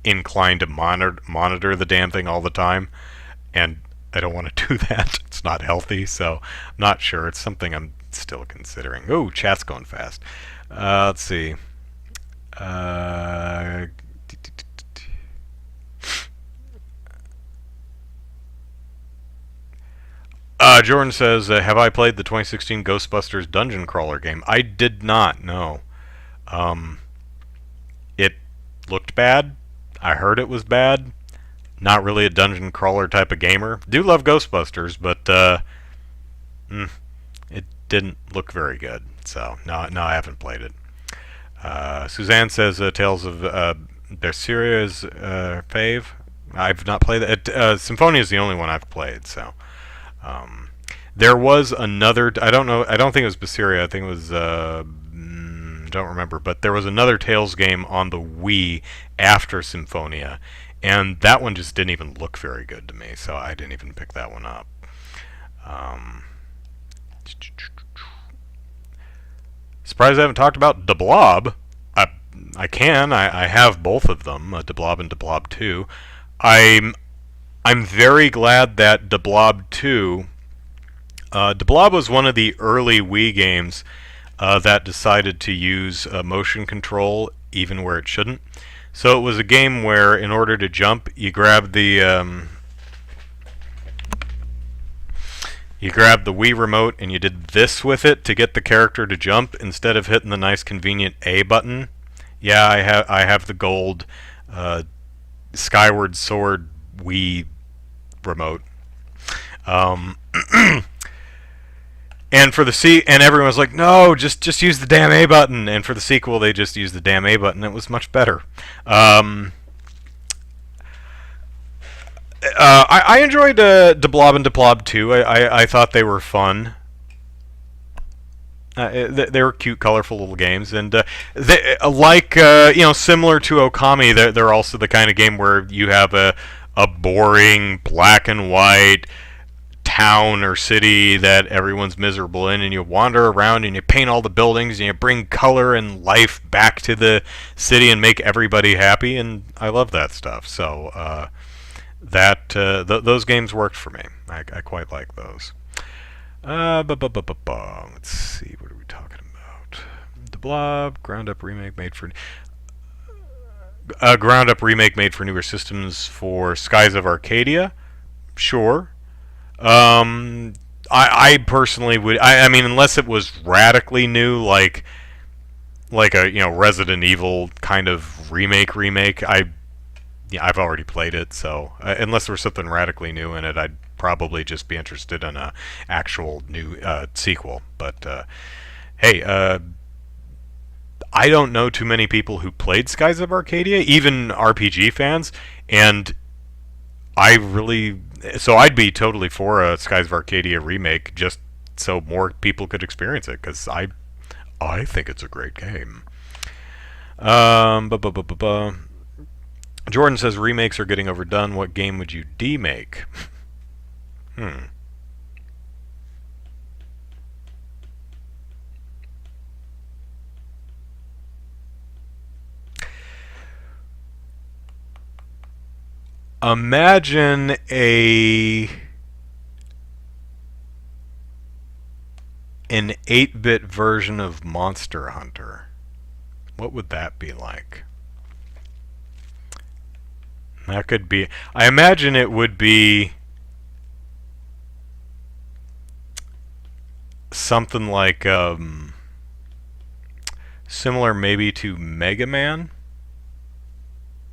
inclined to monitor the damn thing all the time, and I don't want to do that. It's not healthy, so I'm not sure. It's something I'm still considering. Oh, chat's going fast. Let's see. Jordan says, have I played the 2016 Ghostbusters Dungeon Crawler game? I did not, no. It looked bad. I heard it was bad. Not really a dungeon crawler type of gamer. Do love Ghostbusters, but it didn't look very good. So, no, I haven't played it. Suzanne says, Tales of Berseria is fave. I've not played that. Symphonia is the only one I've played, so... there was another. I don't know. I don't think it was Berseria. I think it was. Don't remember. But there was another Tales game on the Wii after Symphonia, and that one just didn't even look very good to me. So I didn't even pick that one up. Surprised I haven't talked about The Blob. I can. I have both of them, The Blob and The Blob 2. I'm very glad that The Blob 2... The Blob was one of the early Wii games that decided to use motion control even where it shouldn't. So it was a game where, in order to jump, you grab the Wii remote and you did this with it to get the character to jump instead of hitting the nice convenient A button. Yeah, I have the gold Skyward Sword Wii remote. And for the and everyone was like, no, just use the damn A button. And for the sequel, they just used the damn A button. It was much better. I enjoyed The Blob and The Blob 2. I thought they were fun. They were cute, colorful little games, and they, similar to Okami, they're also the kind of game where you have a boring black and white town or city that everyone's miserable in, and you wander around and you paint all the buildings and you bring color and life back to the city and make everybody happy, and I love that stuff. So those games worked for me. I quite like those. Let's see, what are we talking about? The Blob, ground-up remake made for newer systems for Skies of Arcadia. Sure. I personally would. I mean, unless it was radically new, like a Resident Evil kind of remake. I've already played it, so unless there was something radically new in it, I'd probably just be interested in a actual new sequel. But hey, I don't know too many people who played Skies of Arcadia, even RPG fans, and so I'd be totally for a Skies of Arcadia remake, just so more people could experience it, because I think it's a great game. Jordan says remakes are getting overdone. What game would you demake? Imagine an 8-bit version of Monster Hunter. What would that be like? That could be... I imagine it would be something like Similar maybe to Mega Man,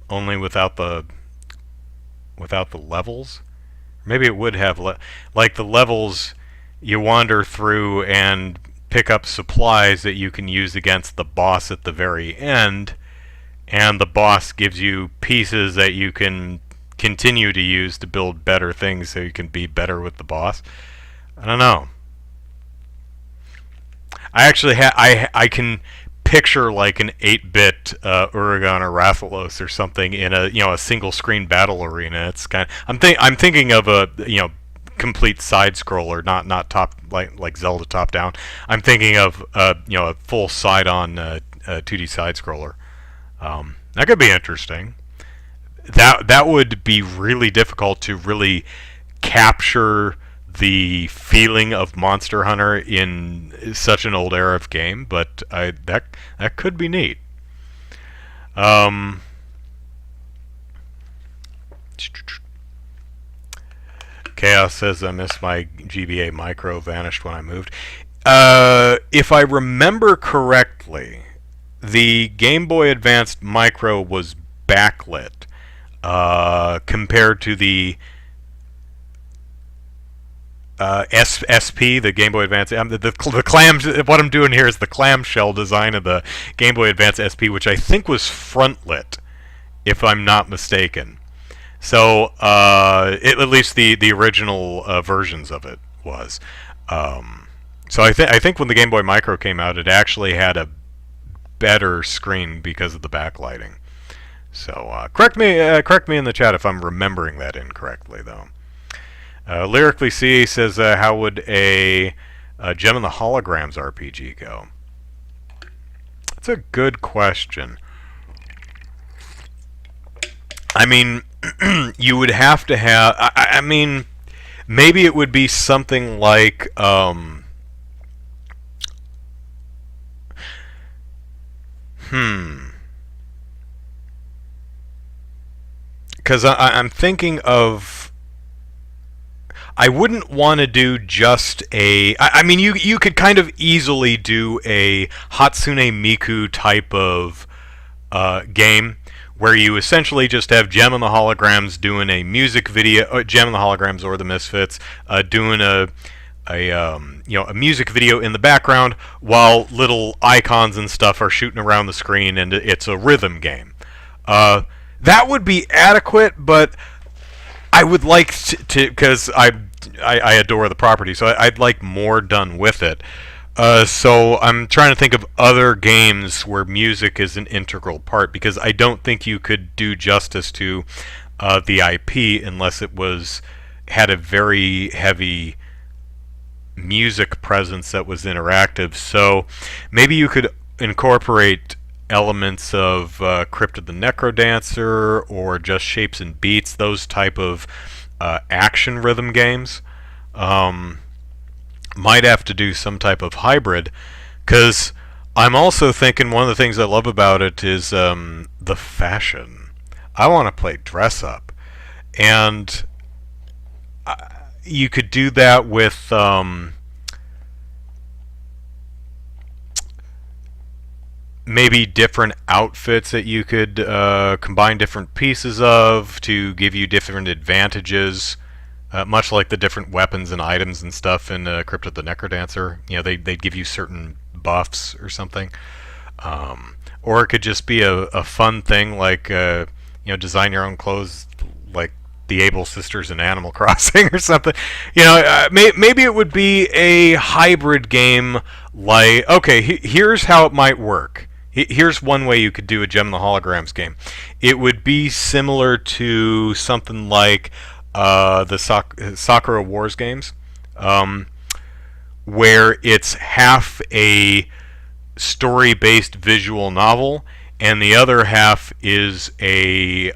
only without the levels. Maybe it would have like the levels you wander through and pick up supplies that you can use against the boss at the very end, and the boss gives you pieces that you can continue to use to build better things so you can be better with the boss. I don't know. I actually I can picture like an 8-bit Uragan or Rathalos or something in a single screen battle arena. It's kind of, I'm thinking of a complete side scroller, not top like Zelda top down. I'm thinking of a full side on 2D side scroller. That could be interesting. That would be really difficult to really capture the feeling of Monster Hunter in such an old era of game, but that could be neat. Chaos says I missed my GBA Micro, vanished when I moved. If I remember correctly, the Game Boy Advanced Micro was backlit compared to the SP, the Game Boy Advance. The clam. What I'm doing here is the clamshell design of the Game Boy Advance SP, which I think was frontlit, if I'm not mistaken. So at least the original versions of it was. So I think when the Game Boy Micro came out, it actually had a better screen because of the backlighting. So correct me in the chat if I'm remembering that incorrectly, though. Lyrically C says, how would a Gem and the Holograms RPG go? That's a good question. I mean, you would have to have... I mean, maybe it would be something like... Because I'm thinking of... I wouldn't want to do just a... I mean, you could kind of easily do a Hatsune Miku type of game where you essentially just have Gem and the Holograms doing a music video, Gem and the Holograms or the Misfits doing a music video in the background while little icons and stuff are shooting around the screen, and it's a rhythm game. That would be adequate, but I would like to because I adore the property, so I'd like more done with it. So I'm trying to think of other games where music is an integral part, because I don't think you could do justice to the IP unless it had a very heavy music presence that was interactive. So maybe you could incorporate elements of Crypt of the Necrodancer or just Shapes and Beats, those type of action rhythm games. Might have to do some type of hybrid, because I'm also thinking one of the things I love about it is the fashion. I want to play dress up, and you could do that with maybe different outfits that you could combine different pieces of to give you different advantages, much like the different weapons and items and stuff in Crypt of the Necrodancer. You know, they'd give you certain buffs or something. Or it could just be a fun thing like, design your own clothes like the Able Sisters in Animal Crossing or something. Maybe it would be a hybrid game like, okay, here's how it might work. Here's one way you could do a Gem and the Holograms game. It would be similar to something like the Sakura Wars games, where it's half a story-based visual novel and the other half is a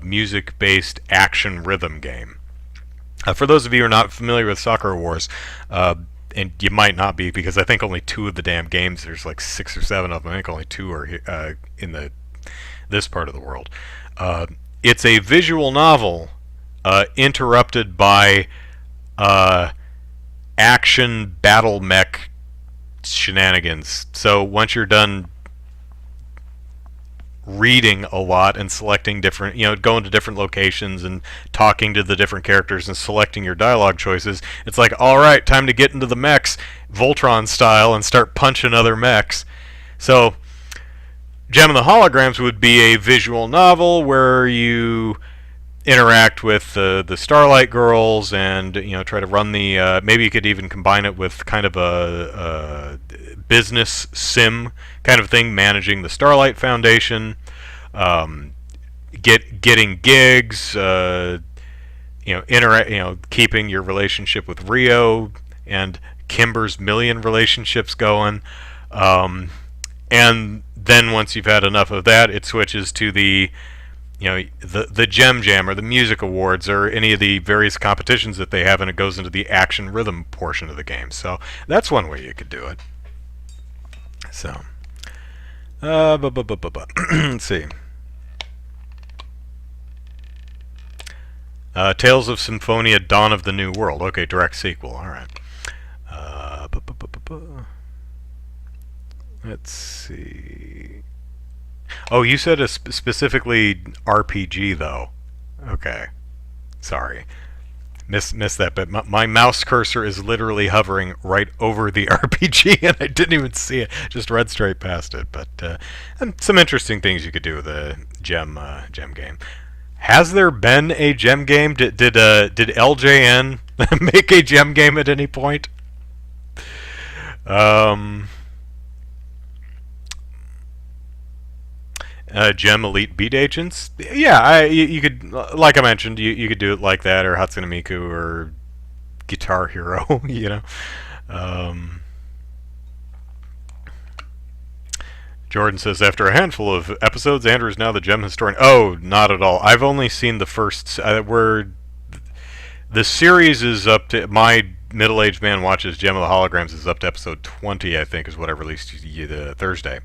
music-based action rhythm game. For those of you who are not familiar with Sakura Wars, and you might not be, because I think only 2 of the damn games, there's like 6 or 7 of them, I think only 2 are in this part of the world. It's a visual novel interrupted by action battle mech shenanigans. So once you're done reading a lot and selecting different, going to different locations and talking to the different characters and selecting your dialogue choices. It's like, all right, time to get into the mechs, Voltron style, and start punching other mechs. So, Gem of the Holograms would be a visual novel where you interact with the Starlight Girls and try to run the maybe you could even combine it with kind of a business sim kind of thing, managing the Starlight Foundation, getting gigs, keeping your relationship with Rio and Kimber's million relationships going, and then once you've had enough of that, it switches to the Gem Jam or the Music Awards or any of the various competitions that they have, and it goes into the action rhythm portion of the game. So that's one way you could do it. So, let's see. Tales of Symphonia: Dawn of the New World. Okay, direct sequel. All right. Let's see. Oh, you said specifically RPG though. Okay, sorry, missed that bit. My mouse cursor is literally hovering right over the RPG, and I didn't even see it. Just read straight past it. But and some interesting things you could do with a gem game. Has there been a gem game? Did LJN make a gem game at any point? Gem Elite Beat Agents. Yeah, you could, like I mentioned, you could do it like that, or Hatsune Miku, or Guitar Hero. Jordan says, after a handful of episodes, Andrew is now the gem historian. Oh, not at all. I've only seen the first. The series is up to, my middle-aged man watches Gem of the Holograms is up to episode 20, I think, is what I released Thursday.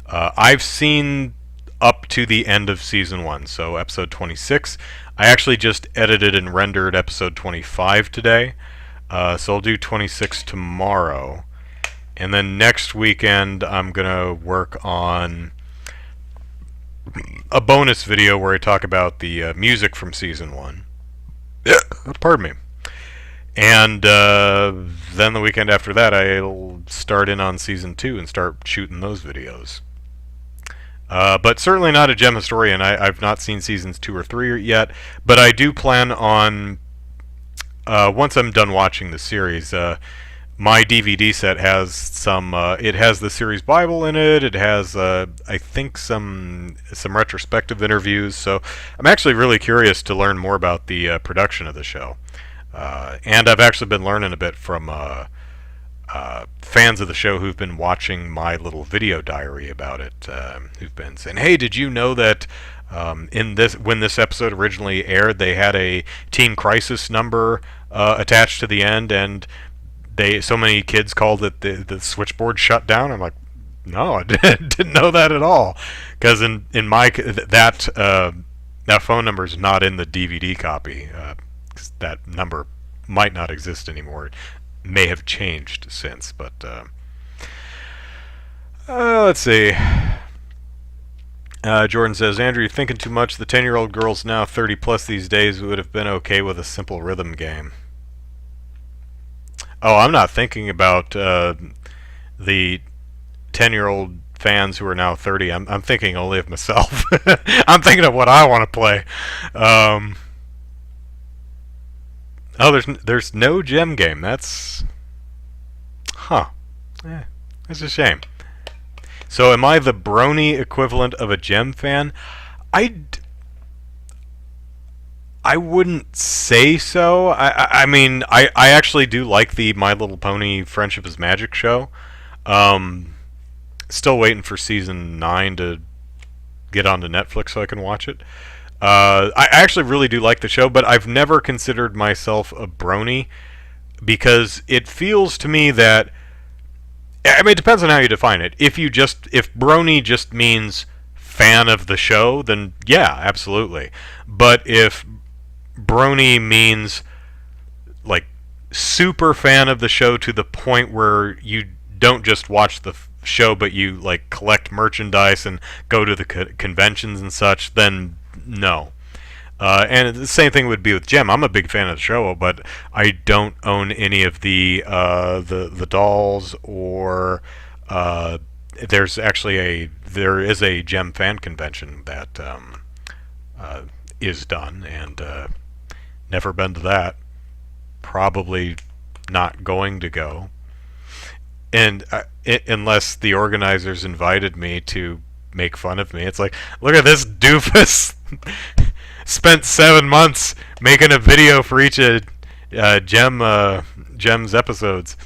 I've seen up to the end of season 1, so episode 26. I actually just edited and rendered episode 25 today, so I'll do 26 tomorrow. And then next weekend, I'm going to work on a bonus video where I talk about the music from season 1. Pardon me. And then the weekend after that, I'll start in on season 2 and start shooting those videos. But certainly not a gem historian. I've not seen seasons 2 or 3 yet, but I do plan on, once I'm done watching the series, my DVD set has some, it has the series Bible in it, it has, I think, some retrospective interviews, so I'm actually really curious to learn more about the production of the show. And I've actually been learning a bit from fans of the show who've been watching my little video diary about it, who've been saying, hey, did you know that when this episode originally aired, they had a Teen Crisis number attached to the end, and so many kids called it the switchboard shut down? I'm like, no, I didn't know that at all, because in my that phone number is not in the DVD copy. That number might not exist anymore. It may have changed since, but let's see. Jordan says, Andrew, you're thinking too much. The 10-year-old girls now 30 plus these days would have been okay with a simple rhythm game. Oh, I'm not thinking about the 10-year-old fans who are now 30. I'm thinking only of myself. I'm thinking of what I want to play. Oh, there's no gem game. That's... Huh. That's a shame. So am I the brony equivalent of a gem fan? I wouldn't say so. I mean, I actually do like the My Little Pony Friendship is Magic show. Still waiting for season 9 to get onto Netflix so I can watch it. I actually really do like the show, but I've never considered myself a brony because it feels to me that, I mean, it depends on how you define it. If brony just means fan of the show, then yeah, absolutely. But if brony means like super fan of the show to the point where you don't just watch the show, but you like collect merchandise and go to the conventions and such, then no. And the same thing would be with Gem. I'm a big fan of the show, but I don't own any of the dolls or there is a Gem fan convention that is done, and never been to that. Probably not going to go, and unless the organizers invited me to make fun of me. It's like, look at this doofus. Spent 7 months making a video for each of Gem's episodes.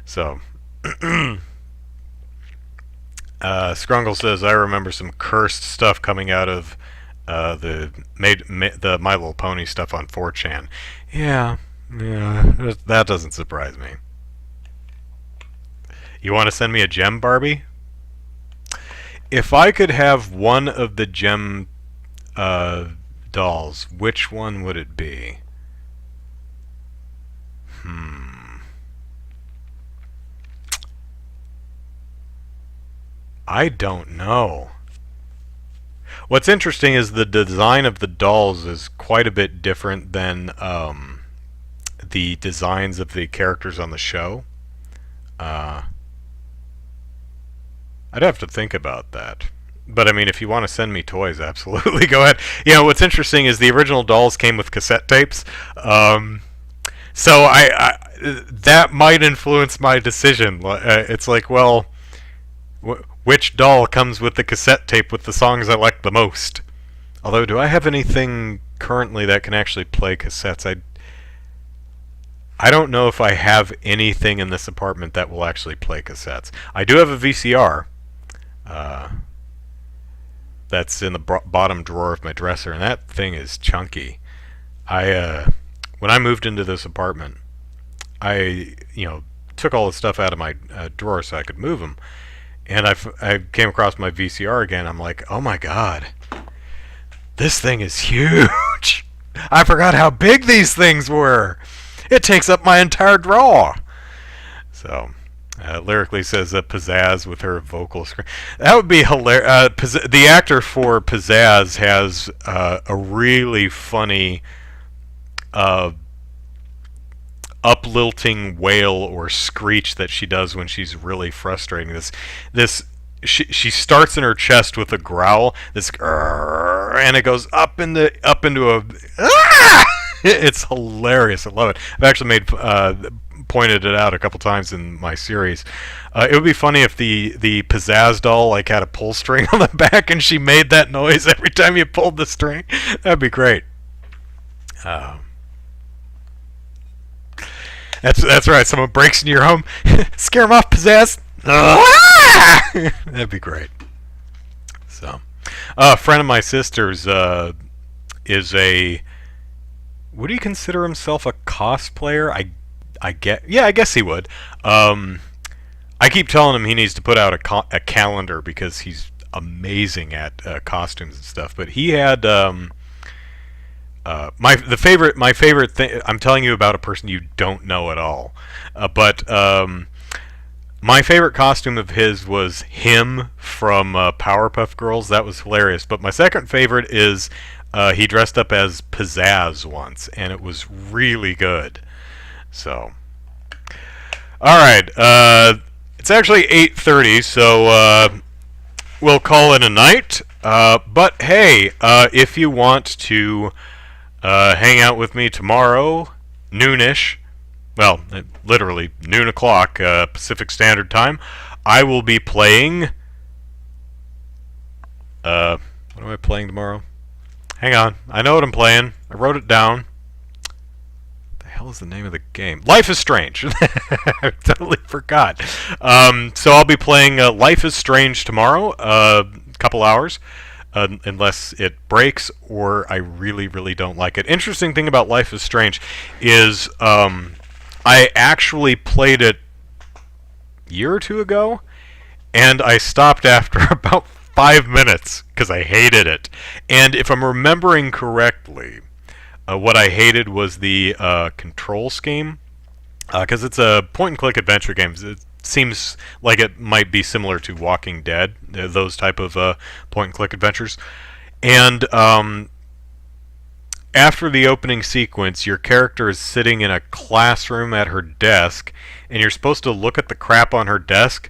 So Scrungle says, I remember some cursed stuff coming out of the My Little Pony stuff on 4chan. Yeah, that doesn't surprise me. You want to send me a Gem, Barbie? If I could have one of the Gem dolls, which one would it be? I don't know. What's interesting is the design of the dolls is quite a bit different than the designs of the characters on the show. I'd have to think about that. But I mean, if you want to send me toys, absolutely go ahead. You know, what's interesting is the original dolls came with cassette tapes. So I that might influence my decision. It's like, well, which doll comes with the cassette tape with the songs I like the most? Although, do I have anything currently that can actually play cassettes? I don't know if I have anything in this apartment that will actually play cassettes. I do have a VCR. That's in the bottom drawer of my dresser, and that thing is chunky. When I moved into this apartment, I took all the stuff out of my drawer so I could move them, and I came across my VCR again. I'm like, oh my god, this thing is huge. I forgot how big these things were. It takes up my entire drawer. So. Lyrically says Pizzazz with her vocal scream. That would be hilarious. The actor for Pizzazz has a really funny uplilting wail or screech that she does when she's really frustrating. She starts in her chest with a growl, and it goes up into a. It's hilarious. I love it. I've actually pointed it out a couple times in my series. It would be funny if the Pizzazz doll like had a pull string on the back and she made that noise every time you pulled the string. That'd be great. That's right. Someone breaks into your home, scare them off, Pizzazz. That'd be great. So, a friend of my sister's is a. Would he consider himself a cosplayer? I guess he would. I keep telling him he needs to put out a calendar because he's amazing at costumes and stuff. But he had my favorite thing. I'm telling you about a person you don't know at all. But my favorite costume of his was him from Powerpuff Girls. That was hilarious. But my second favorite is he dressed up as Pizzazz once, and it was really good. So, all right. It's actually 8:30, so we'll call it a night. But hey, if you want to hang out with me tomorrow, noonish, well, literally noon o'clock Pacific Standard Time, I will be playing. What am I playing tomorrow? Hang on, I know what I'm playing. I wrote it down. Hell is the name of the game? Life is Strange. I totally forgot. So I'll be playing Life is Strange tomorrow, couple hours, unless it breaks or I really, really don't like it. Interesting thing about Life is Strange is I actually played it a year or two ago, and I stopped after about 5 minutes because I hated it. And if I'm remembering correctly, what I hated was the control scheme, because it's a point-and-click adventure game. seems like it might be similar to Walking Dead, those type of point-and-click adventures. And after the opening sequence, your character is sitting in a classroom at her desk, and you're supposed to look at the crap on her desk,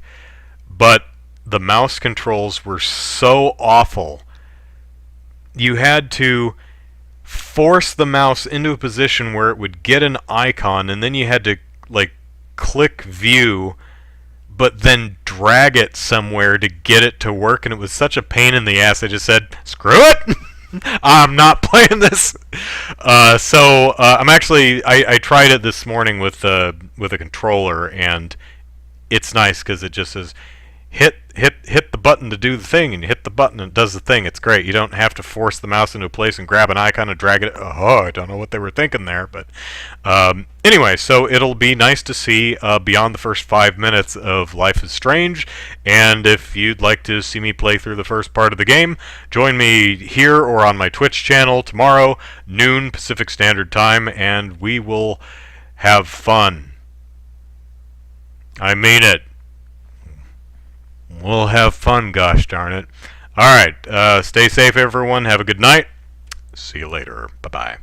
but the mouse controls were so awful. You had to force the mouse into a position where it would get an icon, and then you had to like click view but then drag it somewhere to get it to work, and it was such a pain in the ass. I just said, screw it. I'm not playing this. I'm actually I tried it this morning with a controller, and it's nice because it just says hit the button to do the thing, and you hit the button and it does the thing. It's great. You don't have to force the mouse into a place and grab an icon and drag it. Oh, I don't know what they were thinking there, but anyway, so it'll be nice to see beyond the first 5 minutes of Life is Strange, and if you'd like to see me play through the first part of the game, join me here or on my Twitch channel tomorrow, noon Pacific Standard Time, and we will have fun. I mean it. We'll have fun, gosh darn it. Alright, stay safe everyone, have a good night. See you later. Bye-bye.